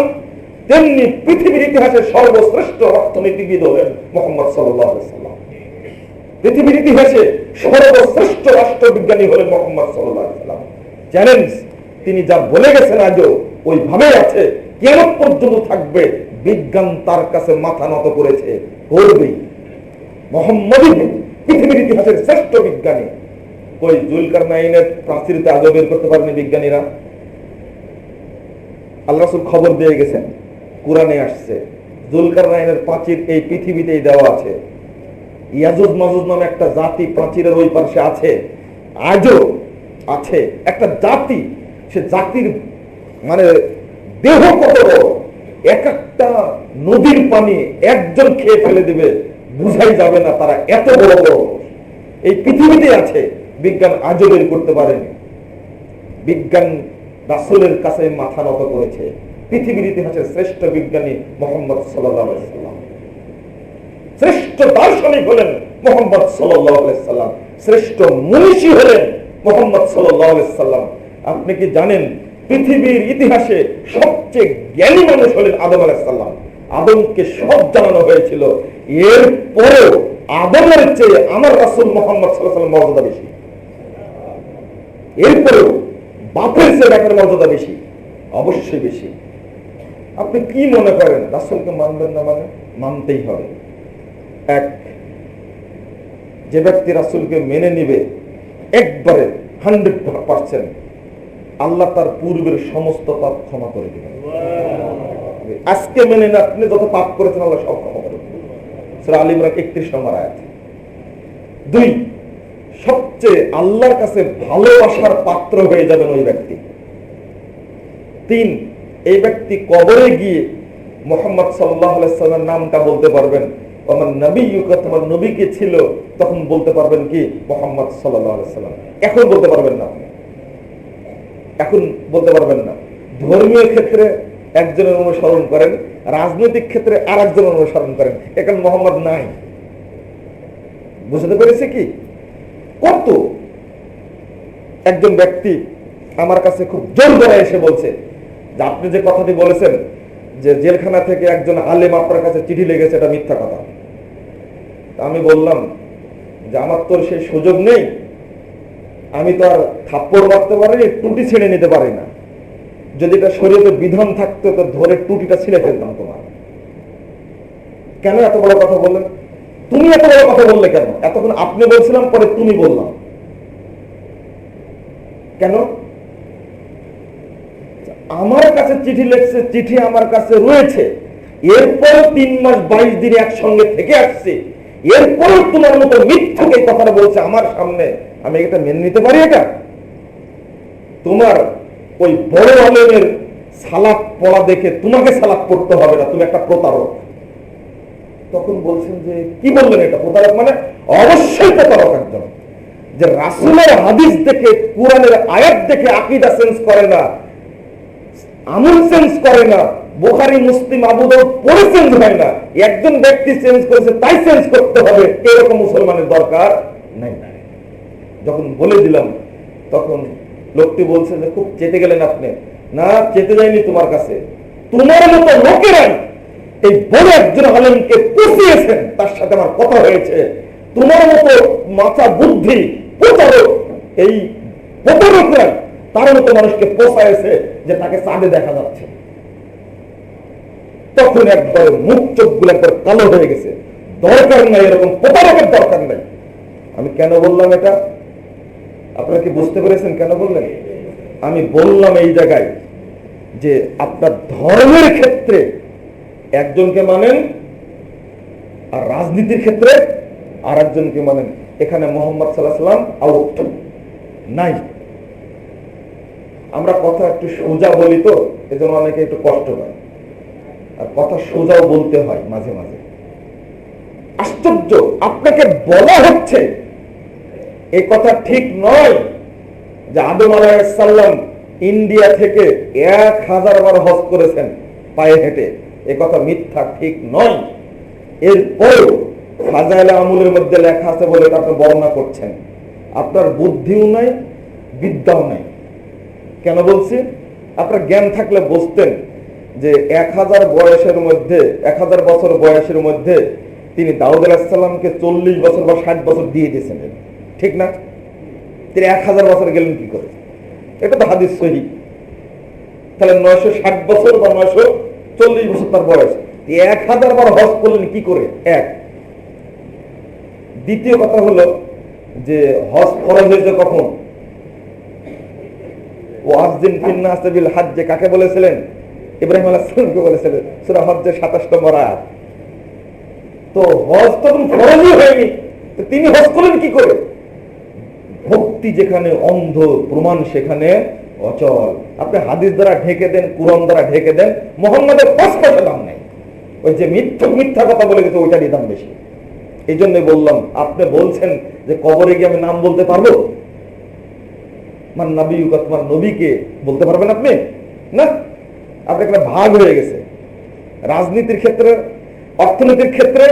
তেমনি পৃথিবীর ইতিহাসের সর্বশ্রেষ্ঠ অর্থনীতিবিদ হলেন মুহাম্মদ সাল্লাল্লাহু আলাইহি সাল্লাম। পৃথিবীর ইতিহাসে সর্বশ্রেষ্ঠ রাষ্ট্রবিজ্ঞানী হলেন মুহাম্মদ সাল্লাল্লাহু আলাইহি সাল্লাম। চ্যালেঞ্জ, তিনি যা বলে গেছেন আজও ওইভাবে আছে, কিয়ামত পর্যন্ত থাকবে। বিজ্ঞান তার কাছে মাথা নত করেছে, করবেই। মুহাম্মদই পৃথিবীর ইতিহাসের শ্রেষ্ঠ বিজ্ঞানী। কই জুলকারনাইনের প্রাচীরতে আজও বের করতে পারেনি বিজ্ঞানীরা। আল্লাহ রাসূল খবর দিয়ে গেছেন, কোরআনে আসছে জুলকারনাইনের প্রাচীর এই পৃথিবীতেই দেওয়া আছে। ইয়াজুজ মাজুজ নামে একটা জাতি প্রাচীরের ওই পাশে আছে, আজও আছে একটা জাতি। সে জাতির মানে দেহ কত বড়, এক একটা নদীর পানি একজন খেয়ে ফেলে দিবে, বুঝাই যাবে না তারা এত বড় বড় এই পৃথিবীতে আছে। বিজ্ঞান আজও বের করতে পারেনি। বিজ্ঞান রাসূলের কাছে মাথা নত করেছে। পৃথিবীর ইতিহাসের শ্রেষ্ঠ বিজ্ঞানী মুহাম্মদ সাল্লাল্লাহু আলাইহি সাল্লাম, শ্রেষ্ঠ দার্শনিক হলেন মুহাম্মদ সাল্লাল্লাহু আলাইহি সাল্লাম, শ্রেষ্ঠ মনীষী হলেন মুহাম্মদ সাল্লাল্লাহু আলাইহি সাল্লাম। আপনি কি জানেন পৃথিবীর ইতিহাসে সবচেয়ে জ্ঞানী মানুষ হলেন আদম আলাইহিস সালাম। আদমকে সব জানানো হয়েছিল, এরপরেও আদমের চেয়ে আমার রাসূল মুহাম্মদ সাল্লাল্লাহু আলাইহি সাল্লাম মর্যাদা বেশি। এরপরেও বাপের চেয়ে বেটার মর্যাদা বেশি, অবশ্যই বেশি। আপনি কি মনে করেন রাসূলকে মানবেন না? মানে মানতেই হবে। এক, যে ব্যক্তি রাসূলকে মেনে নিবে একবারে 100%, আল্লাহ তার পূর্বের সমস্ত পাপ ক্ষমা করে দিবেন। আজকে মেনে না আপনি যত পাপ করেছেন আল্লাহ সব ক্ষমা করে দিবেন। সূরা আলী ইমরান 31 নম্বর আয়াত। 2, সবচেয়ে আল্লাহর কাছে ভালোবাসার পাত্র হয়ে যাবেন ওই ব্যক্তি। 3, এই ব্যক্তি কবরে গিয়ে মুহাম্মদ সাল্লাল্লাহু আলাইহি সাল্লামের নামটা বলতে পারবেন। আমার নবীকে, তোমার নবী কে ছিল, তখন বলতে পারবেন কি মুহাম্মদ সাল্লাল্লাহু আলাইহি সাল্লাম। এখন বলতে পারবেন না, আপনি এখন বলতে পারবেন না। ধর্মীয় ক্ষেত্রে একজনের অনুসরণ করেন, রাজনৈতিক ক্ষেত্রে আর একজনের অনুসরণ করেন, এখন মোহাম্মদ নাই। বুঝতে পেরেছে কি? কত একজন ব্যক্তি আমার কাছে খুব জোর ধরে এসে বলছে যে আপনি যে কথাটি বলেছেন যে জেলখানা থেকে একজন আলেম আপনার কাছে চিঠি লেগেছে, এটা মিথ্যা কথা। আমি বললাম যে আমার তো সেই সুযোগ নেই, আমি তো আর থাপ্পড় মারতে পারি, টুটি ছেড়ে নিতে পারি না। যদি এটা শরীয়তের বিধান থাকতো তো ধরে টুটিটা ছিঁড়ে ফেলতাম তোমার। কেন এত বড় কথা বললেন? তুমি এত বড় কথা বললে কেন? এতক্ষণ আপনি বলছিলাম, পরে তুমি বললাম কেন? আমার কাছে চিঠি লিখছে, চিঠি আমার কাছে রয়েছে, এরপর 3 মাস 22 দিন একসঙ্গে থেকে আসছে, এরপর তোমার মতো মিথ্যুক এই কথাটা বলছে আমার সামনে, আমি এটা মেনে নিতে পারি? এটা তোমার ওই বড় আলেমের সালাত পড়া দেখে তোমাকে সালাত পড়তে হবে না, তুমি একটা প্রতারক। তখন বলছেন যে কি বললেন এটা প্রতারক? মানে অবশ্যই প্রতারক একজন, যে রাসূলের হাদিস দেখে, কোরআনের আয়াত দেখে আকীদা চেঞ্জ করে না, আমল চেঞ্জ করে না, বুখারী মুসলিম আবু দাউদ পড়ে চেঞ্জ হয় না, একজন ব্যক্তি চেঞ্জ করেছে তাই চেঞ্জ করতে হবে, এরকম মুসলমানের দরকার নাই। যখন বলে দিলাম তখন লোকটি বলছে যে খুব চেতে গেলেন আপনি। না, চেতে যায়নি তোমার কাছে, তোমার মতো লোকেরাই এই বড় একজন আলেমকে পুষিয়েছেন, তার সাথে আমার কথা হয়েছে। তোমার মতো মাথা বুদ্ধি প্রতারক, এই প্রতারকরাই তার মতো মানুষকে পোষায়ছে যে তাকে চাঁদে দেখা যাচ্ছে। তখন একবার মুখ চোখগুলো একবার কালো হয়ে গেছে। দরকার নাই, এরকম প্রতারকের দরকার নাই। আমি কেন বললাম এটা? আপনারা কি বুঝতে পেরেছেন কেন বললেন? আমি বললাম এই জায়গায় যে আপনার ধর্মের ক্ষেত্রে একজনকে মানেন, আর রাজনীতির ক্ষেত্রে আর একজনকে মানেন। এখানে মুহাম্মদ সাল্লাল্লাহু আলাইহি ওয়াসাল্লাম আউট নাই। আমরা কথা একটু সোজা বলি তো, এজন্য অনেকে একটু কষ্ট পায়, আর কথা সোজাও বলতে হয় মাঝে মাঝে। আশ্চর্য, আপনাকে বলা হচ্ছে এই কথা ঠিক নয় যে আদম আলাইহিস সালাম ইন্ডিয়া থেকে 1000 বার হজ করেছেন পায়ে হেঁটে, এ কথা মিথ্যা, ঠিক নয়। এরপরেও ফাজাইলে আমলের মধ্যে লেখা আছে বলে আপনি বর্ণনা করছেন। আপনার বুদ্ধিও নাই, বিদ্যাও নাই। কেন বলছি? আপনার জ্ঞান থাকলে বুঝতেন যে 1000 বয়সের মধ্যে, 1000 বছর বয়সের মধ্যে তিনি দাউদ আলাইহিস সালামকে 40 বছর বা 60 বছর দিয়ে দিয়েছেন, ঠিক না? তিনি 1000 বছর গেলেন কি করে? এটা তো হাদিস সহিহ। তাহলে 960 বছর বা 940 বছর তার বয়স, 1000 বার হজ করলেন কি করে? এক। দ্বিতীয় কথা হলো যে হজ ফরজ হয়েছে কখন? ওয়াজ্জিন ফিন নাস বিল হজ্জ কাকে বলেছিলেন? ইব্রাহিম আলাইহিস সালামকে বলেছিলেন, সূরা হজ্জের 27 নম্বর আয়াত। তো তো হজ তখন ফরজই হয়নি, তো তিনি হজ করলেন কি করে? ভক্তি যেখানে অন্ধ, প্রমাণ সেখানে অচল। আপনি হাদিস দ্বারা ঢেকে দেন, কুরআন দ্বারা ঢেকে দেন, মুহাম্মাদের 5 পয়সা দাম নাই। ওই যে মিথ্যা কথা বলে গেছে ওইটারই দাম বেশি। এই জন্যই বললাম, আপনি বলছেন যে কবরে গিয়ে আমি নাম বলতে পারবো, আমার নবী, তোমার নবীকে বলতে পারবেন আপনি না? আপনার একটা ভাগ হয়ে গেছে। রাজনীতির ক্ষেত্রে, অর্থনীতির ক্ষেত্রে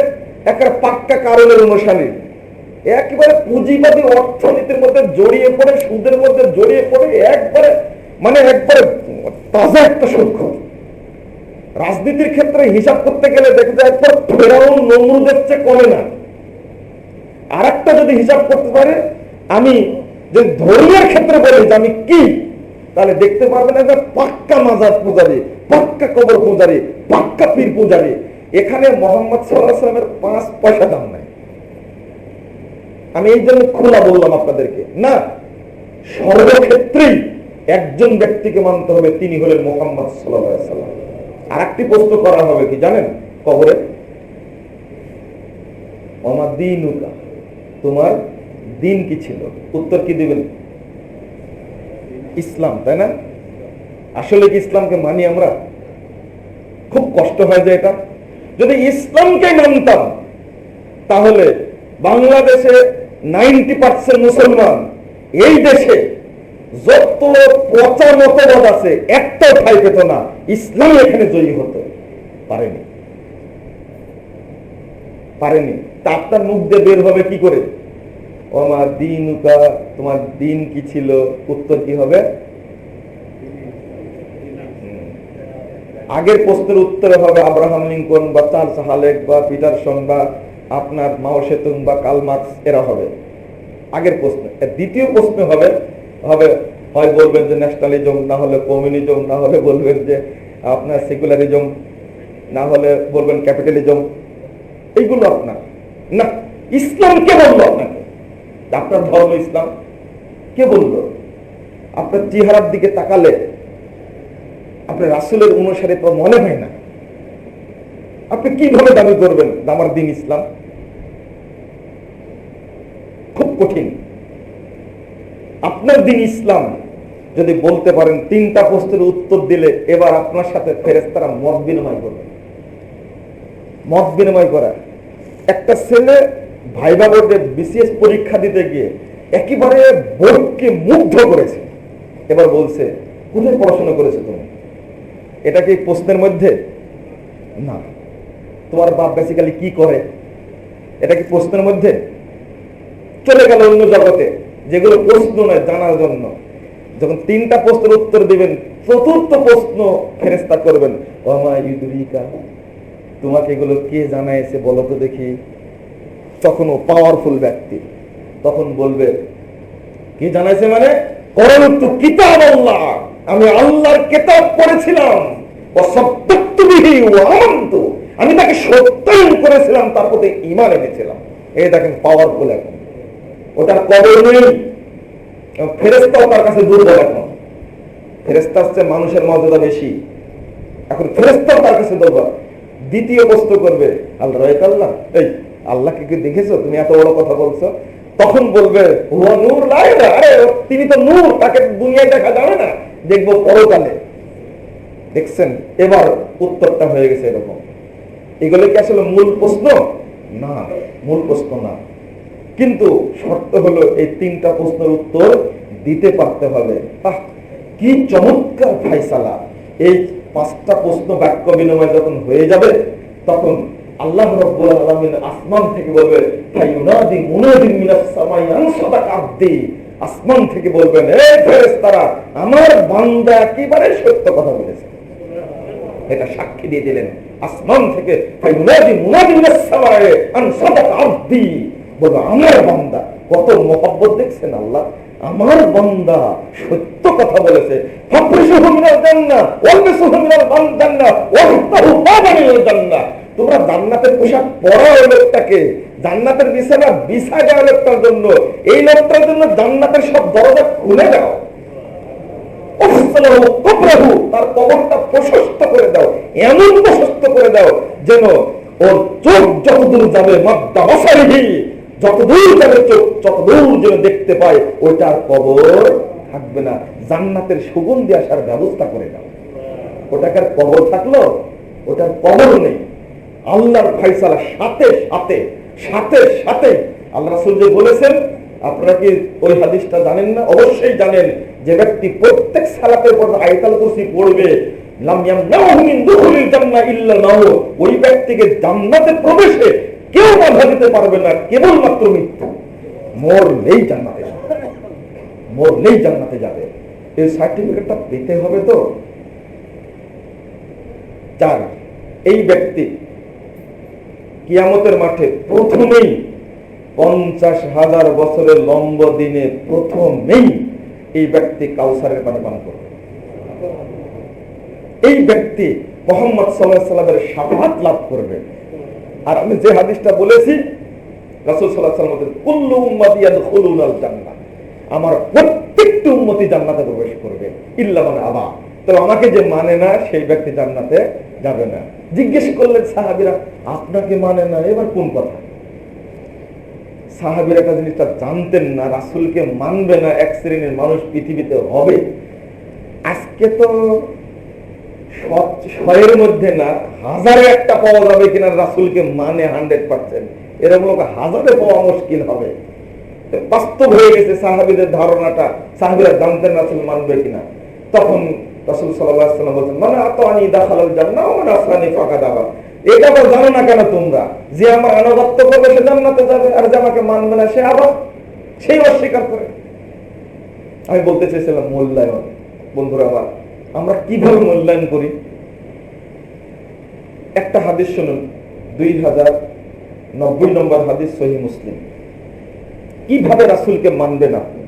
একটা পাক্কা কারণের অনুসারী, একেবারে পুঁজিবাদী অর্থনীতির মধ্যে জড়িয়ে পড়ে, সুদের মধ্যে জড়িয়ে পড়ে একবারে তাজা একটা সুদখোর। রাজনীতির ক্ষেত্রে হিসাব করতে গেলে দেখে যায় একবার ফেরাউন নমরুদের চেয়ে কমে না। আর একটা যদি হিসাব করতে পারে, আমি যদি ধর্মের ক্ষেত্রে বলি যে আমি কি, তাহলে দেখতে পারবেন একটা পাক্কা মাজার পূজারী, পাক্কা কবর পূজারী, পাক্কা পীর পূজারী। এখানে মুহাম্মদ সাল্লাল্লাহু আলাইহি ওয়াসাল্লামের 5 পয়সা দাম নাই। আমি এই জন্য খোলা বললাম আপনাদেরকে, না, সর্বক্ষেত্রেই একজন ব্যক্তিকে মানতে হবে, তিনি হলেন মুহাম্মদ সাল্লাল্লাহু আলাইহি ওয়াসাল্লাম। আর একটি প্রশ্ন করা হবে কি জানেন কবরে? ওমা দীনুকা, তোমার দিন কি ছিল? উত্তর কি দিবেন? ইসলাম, তাই না? আসলে কি ইসলামকে মানি আমরা? খুব কষ্ট হয় যে এটা। যদি ইসলামকে মানতাম তাহলে বাংলাদেশে 90% মুসলমান, এই দেশে যত পচা মতবাদ আছে একটাও ঠাঁই পেত না, ইসলাম এখানে জয়ী হতে পারেনি। তা আপনার মুখ দিয়ে বের হবে কি করে? ওমা দীনুকা, তোমার দিন কি ছিল? উত্তর কি হবে? আগের প্রশ্নের উত্তরে হবে আব্রাহাম লিঙ্কন বা চার্লস হালেক বা পিটারসন বা আপনার মাও সেতুং বা কার্ল মার্কস, এরা হবে আগের প্রশ্ন। দ্বিতীয় প্রশ্ন হবে হয় বলবেন যে ন্যাশনালিজম, না হলে কমিউনিজম, না হলে বলবেন যে আপনার সেকুলারিজম, না হলে বলবেন ক্যাপিটালিজম। এইগুলো আপনার না। ইসলাম কে বললো আপনাকে? আপনার ধর্ম ইসলাম কে বললো? আপনার চেহারার দিকে তাকালে আপনার রাসূলের অনুসারী তো মনে হয় না। আপনি কিভাবে দাবি করবেন আমার দিন ইসলাম? খুব কঠিন। আপনার দিন ইসলাম যদি বলতে পারেন, 3টা প্রশ্নের উত্তর দিলে এবার আপনার সাথে ফেরেশতারা মত বিনিময় করবে। মত বিনিময় করা, একটা ছেলে ভাইবা বোর্ডে বিসিএস পরীক্ষা দিতে গিয়ে একেবারে বোর্ডকে মুগ্ধ করেছে। এবার বলছে, কোথায় পড়াশোনা করেছে তুমি? এটা কি প্রশ্নের মধ্যে? না। তোমার বাপ বেসিক্যালি কি করে? এটা কি প্রশ্নের মধ্যে? চলে গেল অন্য জগতে, যেগুলো প্রশ্ন নয়, জানার জন্য। যখন 3টা প্রশ্নের উত্তর দিবেন, 4র্থ প্রশ্ন ফেরেশতা করবেন, ওমা ইউদরিকা, তোমাকে এগুলো কে জানাইছে বলো তো দেখি। তখন ও পাওয়ারফুল ব্যক্তি, তখন বলবে কি জানাইছে মানে, করন্তু কিতাব আল্লাহ, আমি আল্লাহর কিতাব পড়েছিলাম, ওয়াসাদদাকতু বিহি ওয়া আমানতু, আমি তাকে সত্যায়ন করেছিলাম, তার প্রতি ঈমান এনেছিলাম। এই দেখেন পাওয়ারফুল। এখন ওটার কবর নেই, ফেরেশতাও তার কাছে দুর্বল। এখন ফেরেশতার চেয়ে মানুষের মর্যাদা বেশি, এখন ফেরেশতাও তার কাছে দুর্বল। দ্বিতীয় প্রশ্ন করবে, আল্লাহ রায়ত আল্লাহ, এই আল্লাহকে কি দেখেছো? তুমি এত বড় কথা বলছো। তখন বলবে হুয়া নূর লা ইলাহা, আরে তিনি তো নূর, তাকে দুনিয়ায় দেখা যাবে না, দেখবো পরকালে। দেখছেন, এবার উত্তরটা হয়ে গেছে এরকম। এগুলো কি আসলে মূল প্রশ্ন? না, মূল প্রশ্ন না। কিন্তু শর্ত হলো এই 3টা প্রশ্নের উত্তর দিতে পারতে হবে। কি চমৎকার ফায়সালা! এই 5টা প্রশ্ন বাক্য বিনিময় যখন হয়ে যাবে, তখন আল্লাহ রাব্বুল আলামিন আসমান থেকে বলবে, ফায়ুনাদি মুনাদিন মিনাস সামাই আন সাদাকা আবদি, আসমান থেকে বলবেন, এই ফেরেশতারা, আমার বান্দা একেবারে সত্য কথা বলেছে। এটা সাক্ষী দিয়ে দিলেন আসমান থেকে, ফায়ুনাদি মুনাদি মিনাস সামাই আন সাদাকা আবদি, বলবে আমার বান্দা। কত মহব্বত দেখছেন আল্লাহ, আমার বান্দা সত্য কথা বলেছে। ফাফরিশুহু মিনাল জান্নাহ ওয়ালবিসুহু মিনাল জান্নাহ ওয়াফতাহু বাবানিল জান্নাহ, তোমরা জান্নাতের পোশাক পরা ওই লোকটাকে, জান্নাতের বিছানা বিছায় দেওয়া লোকটার জন্য, এই লোকটার জন্য জান্নাতের সব দরজা খুলে দাও। তার কবরটা প্রশস্ত করে দাও, এমন প্রশস্ত করে দাও যেন ওর চোখ যতদূর যাবে মাদ্দা বাসারিহি, যতদূর যাবে চোখ যতদূর যেন দেখতে পায়, ওইটার কবর থাকবে না। জান্নাতের সুগন্ধি আসার ব্যবস্থা করে দাও। ওটাকার কবর থাকলো, ওটার কবর নেই। আল্লাহর ফায়সালা সাথে সাথে সাথে সাথে। আল্লাহ রাসূল যে বলেছেন, আপনারা কি ওই হাদিসটা জানেন না? অবশ্যই জানেন। যে ব্যক্তি প্রত্যেক সালাতের পর আয়াতুল কুরসি পড়বে, লাম ইয়ামনাহু মিন দুখুলিল জান্নাহ ইল্লা মাউত, ওই ব্যক্তিকে জান্নাতে প্রবেশে কেউ বাধা দিতে পারবে না, কেবলমাত্র মৃত্যু। মরলেই জান্নাতে যাবে, মরলেই জান্নাতে যাবে। এই সার্টিফিকেটটা পেতে হবে তো। 4, এই ব্যক্তি কিয়ামতের মাঠে প্রথমেই 50,000 বছরের লম্বা দিনে প্রথমেই এই ব্যক্তি কাউসারের পানি পান করবে। এই ব্যক্তি মুহাম্মদ সাল্লাল্লাহু আলাইহি ওয়াসাল্লামের শাফাআত লাভ করবে। আর আমি যে হাদিসটা বলেছি, রাসূল সাল্লাল্লাহু আলাইহি ওয়াসাল্লাম বলেন, কুল্লু উম্মতি ইয়াদখুলুনাল জান্নাহ, আমার প্রত্যেকটা উম্মতি জান্নাতে প্রবেশ করবে, ইল্লা মান আবা, তো আমাকে যে মানে না সেই ব্যক্তি জান্নাতে যাবে না। জিজ্ঞেস করলেন সাহাবীরা, আপনাকে মানে না, এবার কোন কথা? সাহাবীরা একটা জিনিসটা জানতেন না, রাসূলকে মানবে না এক শ্রেণীর মানুষ পৃথিবীতে হবে। আজকে তো 100-এর মধ্যে না 1000-এ একটা পাওয়া যাবে কিনা রাসূলকে মানে 100%, এরকম লোক 1000-এ পাওয়া মুশকিল হবে। বাস্তব হয়ে গেছে সাহাবীদের ধারণাটা। সাহাবীরা জানতেন রাসূল মানবে কিনা। তখন রাসূল সাল্লাল্লাহু আলাইহি ওয়াসাল্লাম বলেন, মান আতানি দাখালাল জান্নাহ ওয়া মান আসানি ফাকাদ আবা। এটা তো জানো না কেন তোমরা, যে আমার আনুগত্য করবে সে জান্নাতে যাবে, আর যে আমাকে মানবে না সে আবার সেই অস্বীকার করে। আমি বলতে চাইছিলাম মূল্যায়ন। বন্ধুরা আমার, আমরা কিভাবে মূল্যায়ন করি? একটা হাদিস শুনুন, 2090 নম্বর হাদিস, সহিহ মুসলিম। কিভাবে রাসূলকে মানবেন আপনি,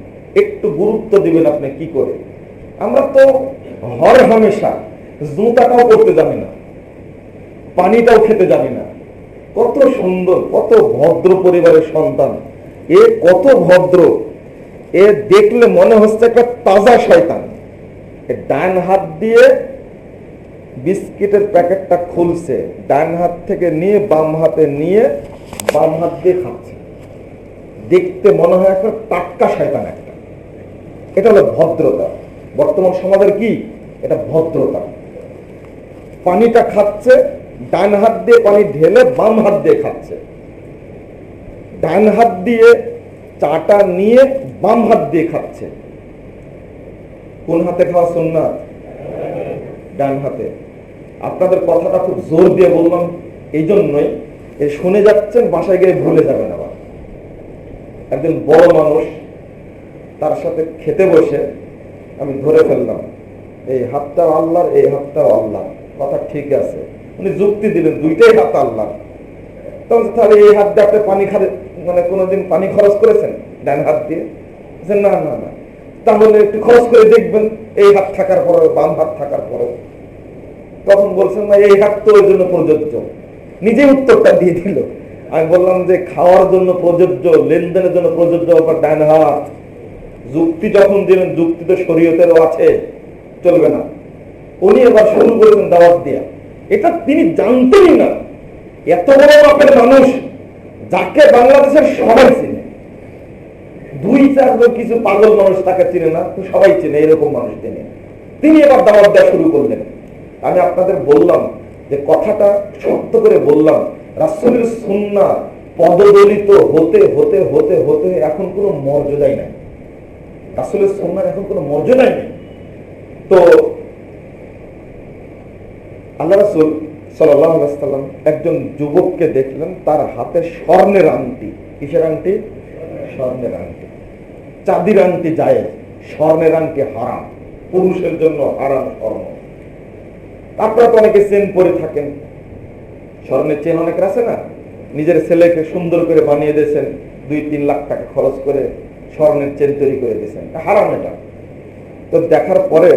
একটু গুরুত্ব দিবেন আপনি কি করে। আমরা তো হর হামেশা জুতাটাও করতে জানি না, পানিটাও খেতে জানি না। কত সুন্দর, কত ভদ্র পরিবারের সন্তান, এ কত ভদ্র, এ দেখলে মনে হচ্ছে একটা তাজা শয়তান। ডান হাত দিয়ে বিস্কিটের প্যাকেটটা খুলছে, ডান হাত থেকে নিয়ে বাম হাতে নিয়ে বাম হাত দিয়ে খাচ্ছে। দেখতে মনে হয় একটা টাটকা শয়তান একটা। এটা হলো ভদ্রতা। বর্তমান সমাজের কি এটা? ভদ্রতা। পানিটা খাচ্ছে, ডান হাত দিয়ে পানি ঢেলে বাম হাত দিয়ে খাচ্ছে। ডান হাত দিয়ে চাটা নিয়ে বাম হাত দিয়ে খাচ্ছে। কোন হাতে খাওয়া সুন্নাত? ডান হাতে। আপনাদের কথাটা খুব জোর দিয়ে বললাম এই জন্যই, শুনে যাচ্ছেন, বাসায় গিয়ে ভুলে যাবেন। আবার একজন বড় মানুষ, তার সাথে খেতে বসে আমি ধরে ফেললাম, এই হাতটাও আল্লাহর, এই হাতটাও আল্লাহ। কথা ঠিক আছে, উনি যুক্তি দিলেন দুইটাই হাত আল্লাহ। তখন তাহলে এই হাত দিয়ে আপনি পানি খাবে, মানে কোনোদিন পানি খরচ করেছেন ডান হাত দিয়ে? না না না। তাহলে একটু খরচ করে দেখবেন, এই হাত থাকার পরে, বাম হাত থাকার পরে। তখন বলছেন না, এই হাত তো ওই জন্য প্রযোজ্য। নিজে উত্তরটা দিয়ে দিল। আমি বললাম যে খাওয়ার জন্য প্রযোজ্য, লেনদেনের জন্য প্রযোজ্য আবার ডান হাত। যুক্তি যখন দিলেন, যুক্তি তো শরীয়তেরও আছে, চলবে না। উনি এবার শুরু করেছেন দাওয়াত দিয়া। এটা তিনি জানতেনই না। এত বড় মাপের মানুষ, যাকে বাংলাদেশের সবাই চিনে, 2-4 জন কিছু পাগল মানুষ তাকে চিনে না, তো সবাই চিনে, এরকম মানুষ চিনে। তিনি এবার দাওয়াত দেওয়া শুরু করলেন। আমি আপনাদের বললাম যে কথাটা শক্ত করে বললাম, রাসূলের সুন্নাহ পদদলিত হতে হতে হতে হতে এখন কোনো মর্যাদাই নাই। রাসূলের সুন্নাহর এখন কোনো মর্যাদাই নেই। তো আল্লাহ রাসূল সাল্লাল্লাহু আলাইহি ওয়াসাল্লাম একজন যুবককে দেখলেন, তার হাতে স্বর্ণের আংটি। কিসের আংটি? স্বর্ণের আংটি। চাঁদির আংটি জায়েজ, স্বর্ণের আংটি হারাম, পুরুষের জন্য হারাম স্বর্ণ। আপনারা তো অনেকে চেন পরে থাকেন, স্বর্ণের চেন অনেকের আছে না? নিজের ছেলেকে সুন্দর করে বানিয়ে দিয়েছেন, 2-3 লাখ টাকা খরচ করে স্বর্ণের চেন তৈরি করে দিয়েছেন, হারাম এটা। তো দেখার পরে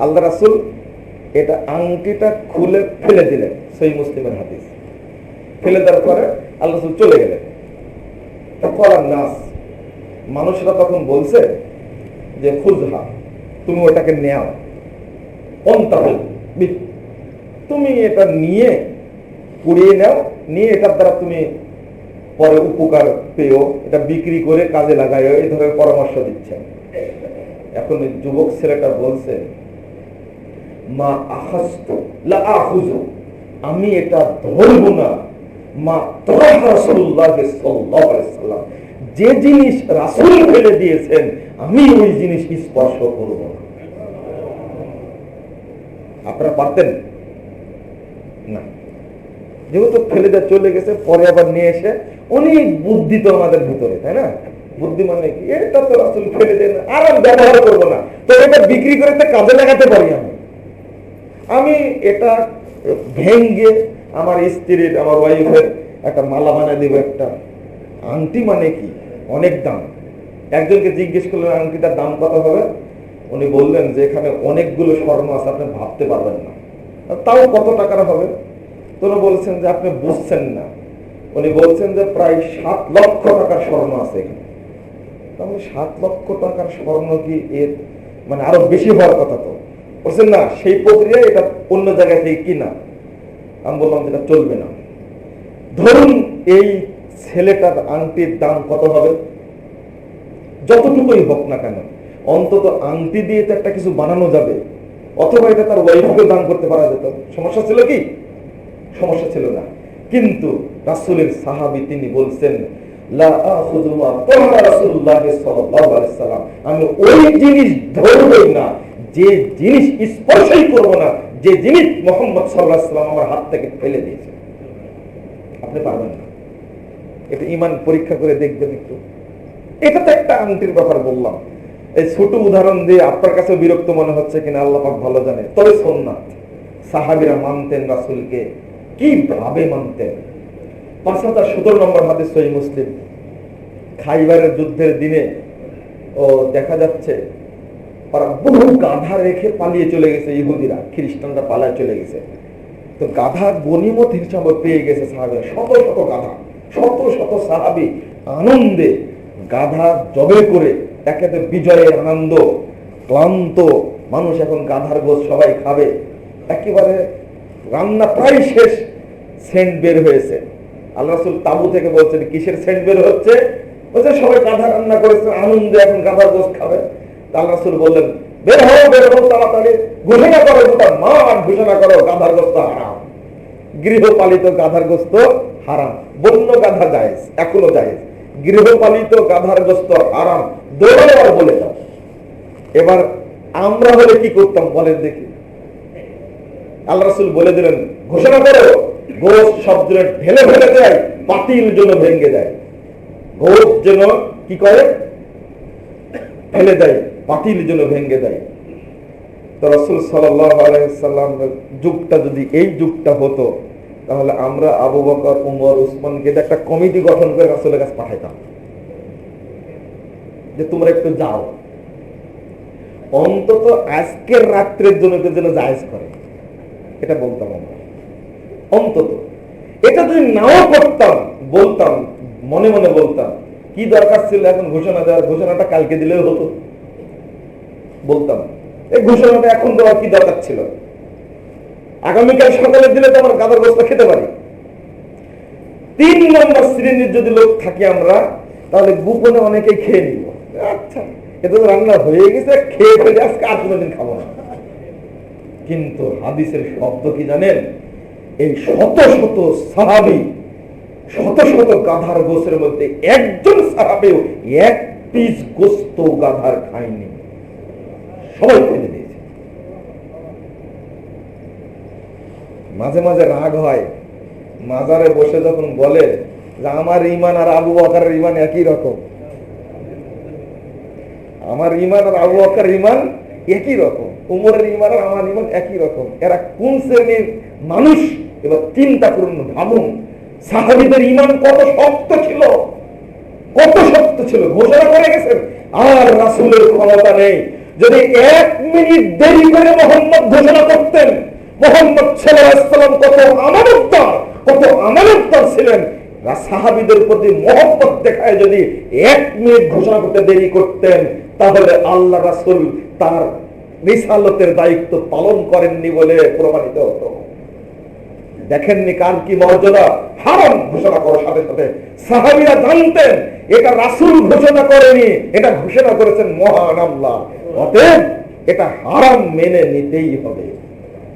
আল্লাহ রাসূল এটা আংটিটা খুলে ফেলে দিলেন, সহিহ মুসলিমের হাদিস। ফেলে দেওয়ার পরে আল্লাহ রাসূল চলে গেলেন। করার নাস, মানুষরা তখন বলছে যে খুজহা, তুমি ওটাকে নেও, তুমি এটা নিয়ে কুড়িয়ে নাও, নিয়ে এটার দ্বারা তুমি পরে উপকার পেও, এটা বিক্রি করে কাজে লাগাইও, এই ধরনের পরামর্শ দিচ্ছেন। এখন যুবক ছেলেটা বলছে, মা আখাস্তু লা আখুযু, আমি এটা ধরব না, মা তারাহা রাসূলুল্লাহ সাল্লাল্লাহু আলাইহি ওয়াসাল্লাম, যে জিনিস রাসূল ফেলে দিয়েছেন আমি ওই জিনিস স্পর্শ করব না। আপনারা পারতেন না, যেহেতু ফেলে দিয়ে চলে গেছে, পরে আবার নিয়ে এসে অনেক বুদ্ধি তো আমাদের ভিতরে, তাই না? বুদ্ধি মানে কি, এটা তো রাসূল ফেলে দেন আর আমি ব্যবহার করবো না, তো এটা বিক্রি করে কাজে লাগাতে পারি। আমি এটা ভেঙ্গে আমার স্ত্রীর, আমার ওয়াইফের একটা মালা বানিয়ে দেবো, একটা আংটি মানে কি অনেক দাম। একজনকে জিজ্ঞেস করলেন আংটিটার দাম কত হবে, উনি বললেন যে এখানে অনেকগুলো স্বর্ণ আছে, আপনি ভাবতে পারবেন না, তাও কত টাকার হবে? তো উনি বলছেন যে আপনি বুঝছেন না, উনি বলছেন যে প্রায় 7 লক্ষ টাকার স্বর্ণ আছে এখানে। তাহলে 7 লক্ষ টাকার স্বর্ণ কি এর মানে আরো বেশি হওয়ার কথা? তো বলছেন না, সেই প্রক্রিয়া এটা অন্য জায়গায় থেকে কিনা। আমি বললাম যেটা চলবে না। ধরুন এই ছেলেটার আংটির দাম কত হবে? যতটুকুই হোক না কেন, অন্তত আংটি দিয়ে তো একটা কিছু বানানো যাবে, অথবা এটা তার ওয়াইফকে দান করতে পারা যেত। সমস্যা ছিল কি? সমস্যা ছিল না। কিন্তু রাসূলের সাহাবী তিনি বলছেন, লা আখুযু মা তাহারা রাসূলুল্লাহ সাল্লাল্লাহু আলাইহি ওয়াসাল্লাম, আমি ওই জিনিস ধরবই না, যে জিনিস স্পর্শই করব না, যে জিনিস মুহাম্মদ সাল্লাল্লাহু আলাইহি ওয়াসাল্লাম আমার হাত থেকে ফেলে দিয়েছেন। আপনি পারবেন না। এটা ঈমান পরীক্ষা করে দেখবেন একটু। এটা তো একটা আংটির ব্যাপার বললাম, এই ছোট উদাহরণ দিয়ে আপনার কাছে বিরক্ত মনে হচ্ছে কিনা আল্লাহ পাক ভালো জানে। তবে সুন্নাত, সাহাবীরা মানতেন রাসূলকে, কিভাবে মানতেন। 5017 নম্বর হাদিস সহিহ মুসলিম। খাইবারের যুদ্ধের দিনে ও দেখা যাচ্ছে ওরা বহু গাধা রেখে পালিয়ে চলে গেছে, ইহুদিরা, খ্রিস্টানরা পালায় চলে গেছে। তো গাধা গনিমত হিসাবে পেয়ে গেছে সাহাবীরা, শত শত গাধা, শত শত সাহাবী আনন্দে গাধা জবে করে, একেতে বিজয়ের আনন্দ, ক্লান্ত মানুষ, এখন গাধার গোশত সবাই খাবে, একেবারে রান্না প্রায় শেষ, সেন্ট বের হয়েছে। আল্লাহ রাসূল তাবু থেকে বলছেন, কিসের সেন্ট বের হচ্ছে? বলছে সবাই গাধা রান্না করেছে, আনন্দে এখন গাধার গোশত খাবে। আল্লাহ রাসূল বললেন, বের হও, বের হও তাড়াতাড়ি, ঘোষণা করো, ঘোষণা করো গাধার গোশত হারাম। গৃহপালিত গাধার গোশত হারাম, বন্য গাধা জায়েজ, এখনো জায়েজ, গৃহপালিত গাধার গোশত হারাম, দৌড়াও আর বলে দাও। এবার আমরা হলে কি করতাম বলেন দেখি? আল্লাহ রাসূল বলে দিলেন, ঘোষণা করো, গোশত শব্দ ঢেলে ফেলে দেয়, পাতিল যেন ভেঙে দেয়। গোশত যেন কি করে? ফেলে দেয়, পাতিল যেন ভেঙে দেয়। তো রাসূল সাল্লাল্লাহু আলাইহি ওয়াসাল্লাম যুগটা যদি এই যুগটা হতো, তাহলে আমরা আবু বকর, উমর, উসমানকে একটা কমিটি গঠন করে রাসূলের কাছে পাঠাইতাম যে তোমরা একটু যাও, অন্তত আজকের রাত্রের জন্য যেন জায়েজ করে, এটা বলতাম আমরা। অন্তত এটা যদি নাও করতাম, বলতাম, মনে মনে বলতাম, কি দরকার ছিল এখন ঘোষণা দেওয়ার? ঘোষণাটা কালকে দিলেও হতো, বলতাম। এই ঘোষণাটা এখন দেওয়ার কি দরকার ছিল? আগামীকাল সকালে দিলে তো আমার গাধার গোশত খেতে পারি। 3 নম্বর শ্রেণীর যদি লোক থাকি আমরা, তাহলে গোপনে অনেকেই খেয়ে নিব। আচ্ছা, এটা তো রান্না হয়ে গেছে, খেয়ে ফেলে আজকে আর কোনোদিন খাবো না। কিন্তু হাদিসের শব্দ কি জানেন? এই শত শত সাহাবী, শত শত গাধার গোশতের মধ্যে একজন সাহাবীও এক পিস গোশত গাধার খায়নি, সবাই ফেলে দিয়েছে। মাঝে মাঝে রাগ হয়, মাজারে বসে যখন বলে যে আমার ঈমান আর আবু বকরের ঈমান একই রকম, আমার ঈমান আর আবু বকরের ঈমান একই রকম, উমরের ঈমান আর আমার ঈমান একই রকম। এরা কোন শ্রেণীর মানুষ? এবার চিন্তা করুন, ভাবুন, সাহাবীদের ঈমান কত শক্ত ছিল, কত শক্ত ছিল। ঘোষণা করে গেছেন, আর রাসূলের ক্ষমতা নেই। যদি 1 মিনিট দেরি করে মুহাম্মদ ঘোষণা করতেন, মুহাম্মদ সাল্লাল্লাহু আলাইহি ওয়াসাল্লাম কত আমানতদার ছিলেন, সাহাবীদের প্রতি মহব্বত দেখায় যদি 1 মিনিট ঘোষণা করতে দেরি করতেন, তাহলে আল্লাহ রাসূল তার রিসালতের দায়িত্ব পালন করেননি বলে প্রমাণিত হতো। দেখেননি কার কি মর্যাদা, হারাম ঘোষণা করার সাথে সাথে সাহাবীরা জানতেন এটা রাসূল ঘোষণা করেনি, এটা ঘোষণা করেছেন মহান আল্লাহ, অতএব এটা হারাম মেনে নিতেই হবে।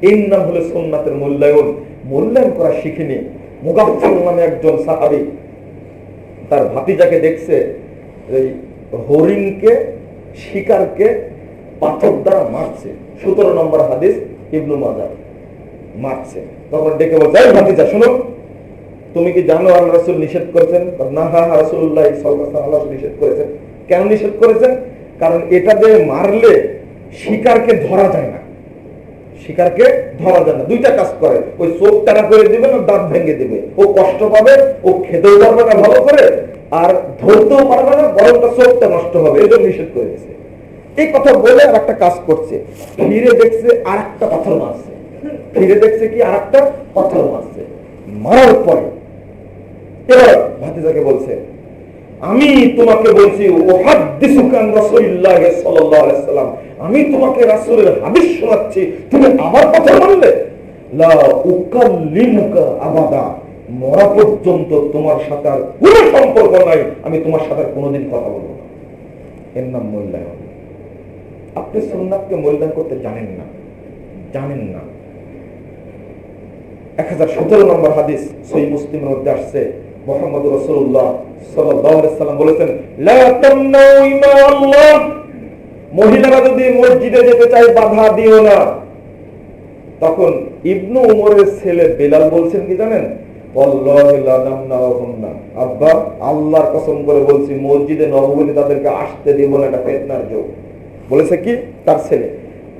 এর নাম হলো সুন্নাতের মূল্যায়ন। মূল্যায়ন করা শিখিনি। মুগাফফাল নামে একজন সাহাবী তার ভাতিজাকে দেখছে এই হরিণকে, শিকারকে পাথর দ্বারা মারছে। 17 নম্বর হাদিস ইবনে মাজাহ। মারছে, তখন ডেকে বলছে, এই ভাতিজা শোনো, তুমি কি জানো আল্লাহ রাসূল নিষেধ করেছেন? না, হ্যাঁ রাসূলুল্লাহ সাল্লাল্লাহু আলাইহি ওয়াসাল্লাম নিষেধ করেছেন। কেন নিষেধ করেছেন? কারণ এটা দিয়ে মারলে শিকারকে ধরা যায় না, শিকারকে ধরা যায় না। দুইটা কাজ করে, ওই চোখ টানা করে দিবে না দাঁত ভেঙে দিবে, ও কষ্ট পাবে, ও খেতেও পারবে না ভালো করে, আর ধরতেও পারবে না, বরং তার চোখটা নষ্ট হবে, এই জন্য নিষেধ করে দিয়েছে। এই কথা বলে আর একটা কাজ করছে, ফিরে দেখছে আর একটা পাথর মারছে, ফিরে দেখছে কি আর একটা পাথর মারছে। মারার পরে এবার ভাতিজাকে বলছে, আমি তোমাকে বলছি উহাদ্দিসুকা আন রাসূলিল্লাহ সাল্লাল্লাহু আলাইহি ওয়াসাল্লাম, আমি তোমাকে রাসূলের হাদিস শোনাচ্ছি, তুমি আমার কথা মানলে? লা উকাল্লিমুকা আবাদা, মরা পর্যন্ত তোমার সাথে আর কোনো সম্পর্ক নাই, আমি তোমার সাথে কোনোদিন কথা বলবো না। এর নাম মূল্যায়ন। আপনি সুন্নাতকে মূল্যায়ন করতে জানেন না, জানেন না। 1017 নম্বর হাদিস সহিহ মুসলিমের মধ্যে আসছে, মুহাম্মদ রাসূলুল্লাহ সাল্লাল্লাহু আলাইহি ওয়াসাল্লাম বলেছেন, লা তামনাউ ইমা আল্লাহ, মহিলারা যদি মসজিদে যেতে চায় বাধা দিও না। তখন ইবনু উমরের ছেলে বেলাল বলছেন কি জানেন? ওয়াল্লাহি লা নামনাউহুন্না, আব্বা আল্লাহর কসম করে বলছি মসজিদে নববীতে তাদেরকে আসতে দিব না, এটা ফিতনার যুগ। বলেছে কি তার ছেলে?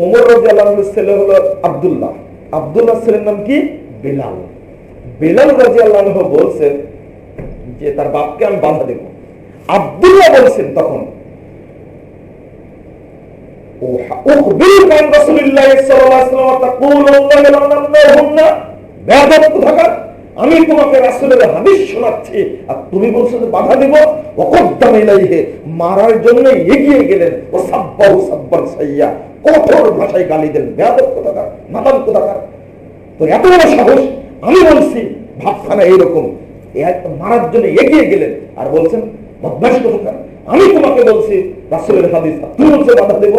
ওমর রাদিয়াল্লাহু আনহুর ছেলে হলো আব্দুল্লাহ, আব্দুল্লাহর ছেলের নাম কি? বেলাল। বেলাল রাদিয়াল্লাহু আনহু বলছেন যে তার বাপকে আমি বাধা দেব। আব্দুল্লাহ বলছেন তখন, আমি তোমাকে রাসূলের হাদিস শোনাচ্ছি আর তুমি বলছো বাধা দেব। মারার জন্য এগিয়ে গেলেন, ও সাব্বাহু সাব্বান সাইয়্যা, কঠোর ভাষায় গালি দিলেন, বেয়াদব কোথাকার, নাদান কোথাকার, তো এত বড় সাহস, আমি বলছি ভাবখানা এইরকম, মারার জন্য এগিয়ে গেলেন আর বলছেন বদমাশ কোথাকার, আমি তোমাকে বলছি রাসূলের হাদিস তুমি বলছো বাধা দেব।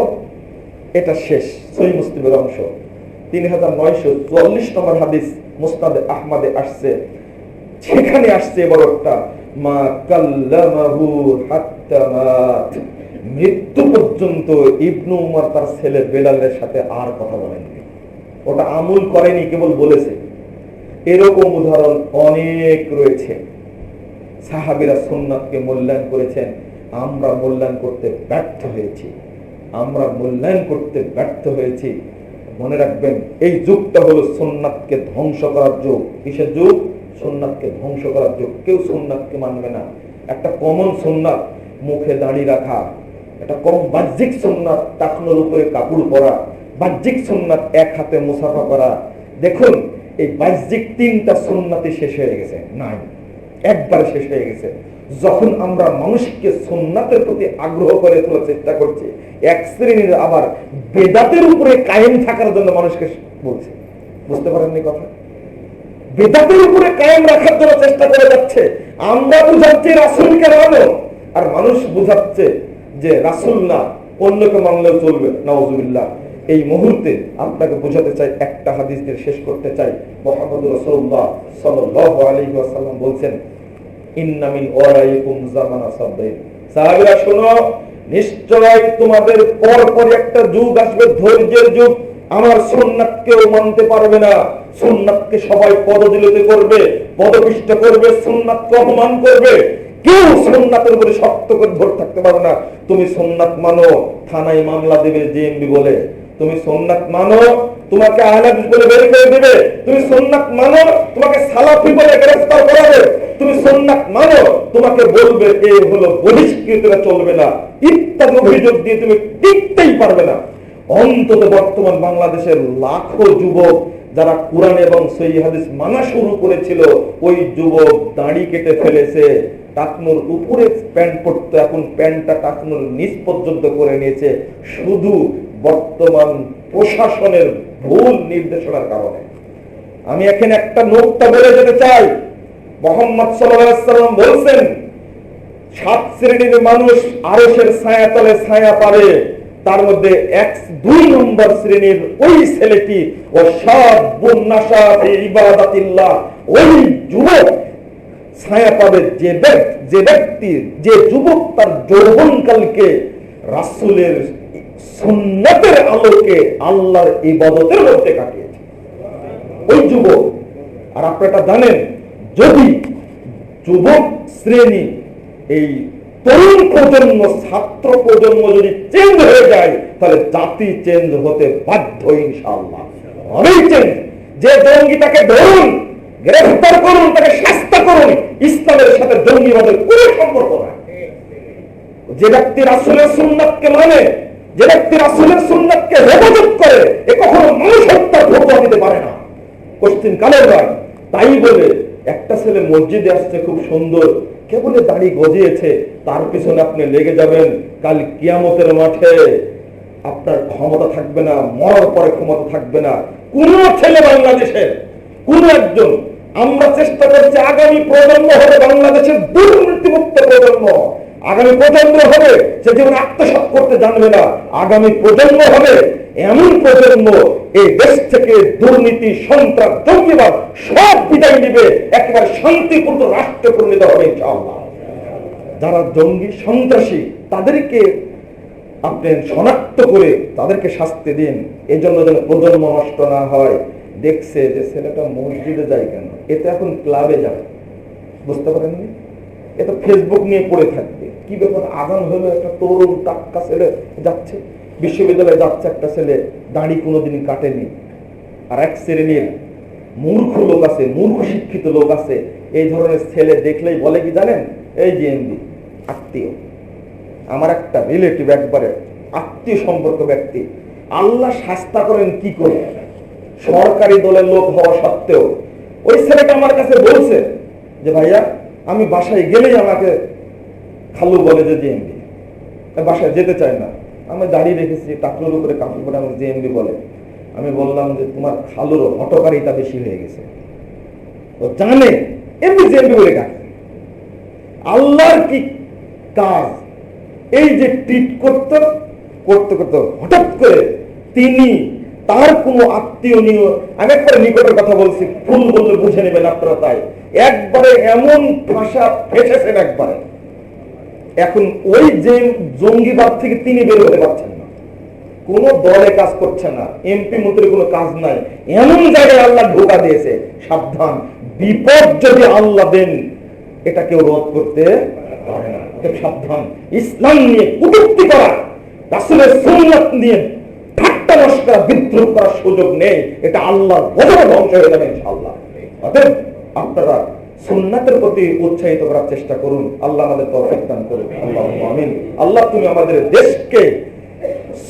এটা শেষ সহিহ মুসলিমের অংশ। 3944 নম্বর হাদিস মুসনাদে আহমদে আসছে, সেখানে আসছে বড় একটা, মা কাল্লামাহু হাত্তা মাত, মৃত্যু পর্যন্ত ইবনু উমর তার ছেলে বেলালের সাথে আর কথা বলেননি। ওটা আমল করেনি, কেবল বলেছে। এরকম উদাহরণ অনেক রয়েছে। সাহাবীরা সুন্নাতকে মূল্যায়ন করেছেন, আমরা মূল্যায়ন করতে ব্যর্থ হয়েছি, আমরা মূল্যায়ন করতে ব্যর্থ হয়েছি। মনে রাখবেন এই যুগটা হলো সুন্নাতকে ধ্বংস করার যুগ। কিসের যুগ? সুন্নাতকে ধ্বংস করার যুগ। কেউ সুন্নাতকে মানবে না। একটা কমন সুন্নাত মুখে দাড়ি রাখা, একটা কম বাহ্যিক সুন্নাত টাকনোর উপরে কাপড় পরা, বাহ্যিক সুন্নাত এক হাতে মুসাফা করা। দেখুন এই বাহ্যিক 3টা সুন্নাতই শেষ হয়ে গেছে, নাই, একবারে শেষ হয়ে গেছে। যখন আমরা মানুষকে সুন্নাতের প্রতি আগ্রহ করে তোলার চেষ্টা করছি, এক শ্রেণীর আবার বেদাতের উপরে কায়েম থাকার জন্য মানুষকে বলছে। বুঝতে পারেননি কথা? বেদাতের উপরে কায়েম রাখার জন্য চেষ্টা করে যাচ্ছে। আমরা বুঝাচ্ছি রাসূলকে মানো, আর মানুষ বুঝাচ্ছে যে রাসূল না অন্যকে মানলেও চলবে। নাউযুবিল্লাহ। এই মুহূর্তে আপনাকে বোঝাতে চাই, একটা হাদিস দিয়ে শেষ করতে চাই। মুহাম্মদ রাসূলুল্লাহ সাল্লাল্লাহু আলাইহি ওয়াসাল্লাম বলছেন, ইন্না মিন ওয়ারাইকুম জামানা সাবঈন, সাহাবীরা শোনো, নিশ্চয় তোমাদের পরপর একটা যুগ আসবে, ধৈর্যের যুগ। আমার সুন্নাতকেও মানতে পারবে না, সুন্নাতকে সবাই পদদলিত করবে, পদপিষ্ট করবে, সুন্নাতকে অপমান করবে, কেউ সুন্নাতের উপরে শক্ত করে ধরে থাকতে পারবে না। তুমি সুন্নাত মানো, থানায় মামলা দেবে জেএমবি বলে। তুমি সুন্নাত মানো, তোমাকে আহলে হাদিস বলে বের করে দেবে। তুমি সুন্নাত মানো, তোমাকে সালাফি বলে গ্রেফতার করাবে। তুমি সুন্নাত মানো, তোমাকে বলবে এই হলো বহিষ্কৃতরা চলবে না, ইত্যাদি অভিযোগ দিয়ে তুমি টিকতেই পারবে না। অন্তত বর্তমান বাংলাদেশের লাখো যুবক যারা কোরআন এবং সহিহ হাদিস মানা শুরু করেছিল, ওই যুবক দাড়ি কেটে ফেলেছে, টাকনুর উপরে প্যান্ট পরতো, এখন প্যান্টটা টাকনুর নিচ পর্যন্ত করে নিয়েছে, শুধু বর্তমান প্রশাসনের ভুল নির্দেশনার কারণে। আমি এখানে একটা নোকতা বলে যেতে চাই। মুহাম্মদ সাল্লাল্লাহু আলাইহি ওয়াসাল্লাম বলেছেন 7 শ্রেণীর মানুষ আরশের ছায়াতলে ছায়া পাবে, তার মধ্যে 2 নম্বর শ্রেণীর ওই ছেলেটি ও শাবুন নাশা ফি ইবাদাতিল্লাহ, ওই যুবক ছায়া পাবে যে ব্যক্তি, যে যুবক তার যৌবনকালকে রাসূলের সুন্নাতের আলোকে আল্লাহর ইবাদতের মধ্যে কাটিয়েছে, ওই যুবক। আর আপনারা জানেন, যদি যুবক শ্রেণী, এই তরুণ প্রজন্ম, ছাত্র প্রজন্ম যদি চেঞ্জ হয়ে যায়, তাহলে জাতি চেঞ্জ হতে বাধ্য ইনশাআল্লাহ। হবেই চেঞ্জ। যে জঙ্গিটাকে ধরুন, গ্রেফতার করুন, তাকে শাস্তি করুন, ইসলামের সাথে জঙ্গিবাদের কোনো সম্পর্ক নাই। যে ব্যক্তি রাসূলের সুন্নাতকে মানে, যে ব্যক্তি রাসূলের সুন্নাতকে হেফাজত করে, এ কখনো মানুষ হত্যার ফতোয়া দিতে পারে না, কোশ্চিন কালের নয়। তাই বলে একটা ছেলে মসজিদে আসছে খুব সুন্দর, কেবল দাড়ি গজিয়েছে, তার পিছনে আপনি লেগে যাবেন, কাল কিয়ামতের মাঠে আপনার ক্ষমতা থাকবে না, মরার পরে ক্ষমতা থাকবে না। কোন ছেলে বাংলাদেশের কোন একজন, আমরা চেষ্টা করছি আগামী প্রজন্ম হবে বাংলাদেশের দুর্নীতিমুক্ত প্রজন্ম। আগামী প্রজন্ম হবে সে যেমন আত্মসাৎ করতে জানবে না, আগামী প্রজন্ম হবে এমন প্রজন্ম এই দেশ থেকে দুর্নীতি, সন্ত্রাস, জঙ্গিবাদ সব বিদায় নিবে, একেবারে শান্তিপূর্ণ রাষ্ট্রে পরিণত হবে ইনশাআল্লাহ। যারা জঙ্গি সন্ত্রাসী তাদেরকে আপনি শনাক্ত করে তাদেরকে শাস্তি দিন, এজন্য যেন প্রজন্ম নষ্ট না হয়। দেখছে যে ছেলেটা মসজিদে যায় কেন, এতে এখন ক্লাবে যায়, বুঝতে পারেননি, এ তো ফেসবুক নিয়ে পড়ে থাকবে। কি ব্যাপার, আজান হলো, একটা তরুণ টাটকা ছেলে যাচ্ছে, বিশ্ববিদ্যালয়ে যাচ্ছে একটা ছেলে, দাড়ি কোনোদিন কাটেনি। আর এক শ্রেণীর মূর্খ লোক আছে, মূর্খ শিক্ষিত লোক আছে, এই ধরনের ছেলে দেখলেই বলে কি জানেন, এই জিএমবি আত্মীয়, আমার একটা রিলেটিভ, একবারে আত্মীয় সম্পর্ক ব্যক্তি, আল্লাহ শাস্তা করেন কি করে, সরকারি দলের লোক হওয়া সত্ত্বেও। ওই ছেলেটা আমার কাছে বলছে যে ভাইয়া, আমি বাসায় গেলেই আমাকে খালু বলে যে জিএমবি, বাসায় যেতে চায় না। আমি দাঁড়িয়ে রেখেছি, টাকলোর উপরে কাপড় পরে আমাকে জিএমবি বলে। আমি বললাম যে তোমার খালুর হটকারিতা বেশি হয়ে গেছে, ও জানে এমনি জিএমবি বলে ডাকে। আল্লাহর কি কাজ, এই যে ট্রিট করতে করতে করতে হঠাৎ করে তিনি তার কোন আত্মীয় নিয়ে, আমি একবার নিকটের কথা বলছি, ফুল বললে বুঝে নেবেন আপনারা, তাই একবারে এমন ভাষা ফেসেছেন একবারে, এখন ওই যে জঙ্গিবাদ থেকে তিনি বের হতে পারছেন না, কোন দলে কাজ করছে না, এমপি মন্ত্রী কোনো কাজ নাই, এমন জায়গায় আল্লাহ ধোঁকা দিয়েছে। সাবধান, বিপদ যদি আল্লাহ দেন এটা কেউ রোধ করতে পারে না। সাবধান, ইসলাম নিয়ে কটূক্তি করা, রাসূলের সুন্নাত নিয়ে ঠাট্টা মশকরা, বিদ্রোহ করার সুযোগ নেই, এটা আল্লাহর গজবে ধ্বংস হয়ে যাবে ইনশাআল্লাহ। অতএব আপনারা সুন্নাতের প্রতি উৎসাহিত করার চেষ্টা করুন। আল্লাহ আমাদের তৌফিক দান করুন, আল্লাহুম্মা আমিন। আল্লাহ তুমি আমাদের দেশকে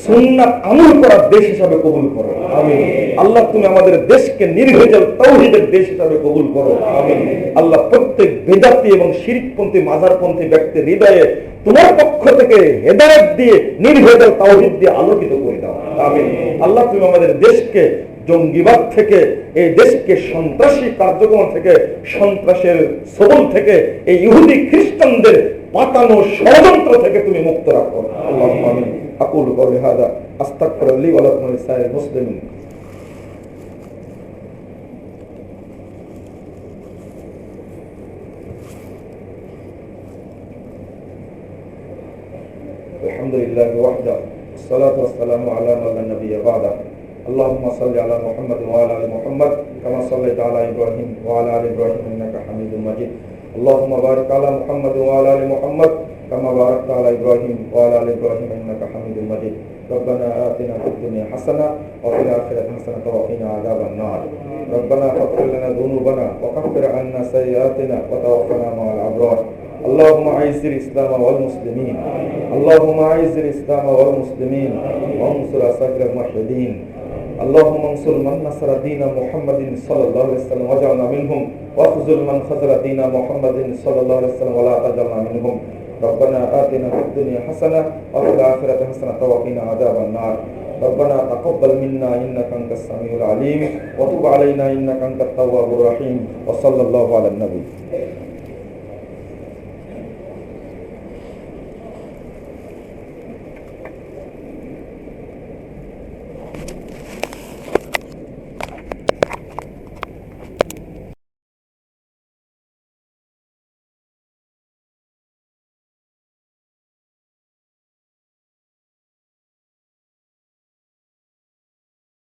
সুন্নাত আমল করার দেশ হিসাবে কবুল করো, আমিন। আল্লাহ তুমি আমাদের দেশকে নির্ভেজাল তাওহীদের দেশ হিসাবে কবুল করো, আমিন। আল্লাহ প্রত্যেক বেদাতি এবং শিরকপন্থী, মাজারপন্থী ব্যক্তির হৃদয়ে তোমার পক্ষ থেকে হেদায়েত দিয়ে নির্ভেজাল তাওহীদ দিয়ে আলোকিত করে দাও, আমিন। আল্লাহ তুমি আমাদের দেশকে জঙ্গিবাদ থেকে, এই দেশকে সন্ত্রাসী কার্যক্রম থেকে, সন্ত্রাসের সবল থেকে, এই ইহুদি খ্রিস্টানদের পাতানো ষড়যন্ত্র থেকে তুমি মুক্ত রাখো, আল্লাহুম্মা আমিন। আকুলু কওলি হাযা আস্তাগফিরুল্লাহ লি ওয়া লাকুম ওয়া লিসাইরিল মুসলিমিন। আলহামদুলিল্লাহি ওয়াহদা والصلاه والسلام على من لا نبي بعده اللهم صل على محمد وعلى ال محمد كما صليت على ابراهيم وعلى ال ابراهيم انك حميد مجيد اللهم بارك على محمد وعلى ال محمد كما باركت على ابراهيم وعلى ال ابراهيم انك حميد مجيد ربنا آتنا في الدنيا حسنه وفي الاخره حسنه وقنا عذاب النار ربنا اغفر لنا ذنوبنا وكفر عنا سيئاتنا وتوفنا مع الابرار اللهم اعز الاسلام والمسلمين اللهم اعز الاسلام والمسلمين وانصر اساطير الموحدين اللهم انصر من نصر دين محمد صلى الله عليه وسلم واجعلنا منهم واخذل من خذل دين محمد صلى الله عليه وسلم ولا تجعلنا منهم ربنا آتنا في الدنيا حسنة وفي الآخرة حسنة وقنا عذاب النار ربنا تقبل منا إنك أنت السميع العليم وتب علينا إنك أنت التواب الرحيم وصلى الله على النبي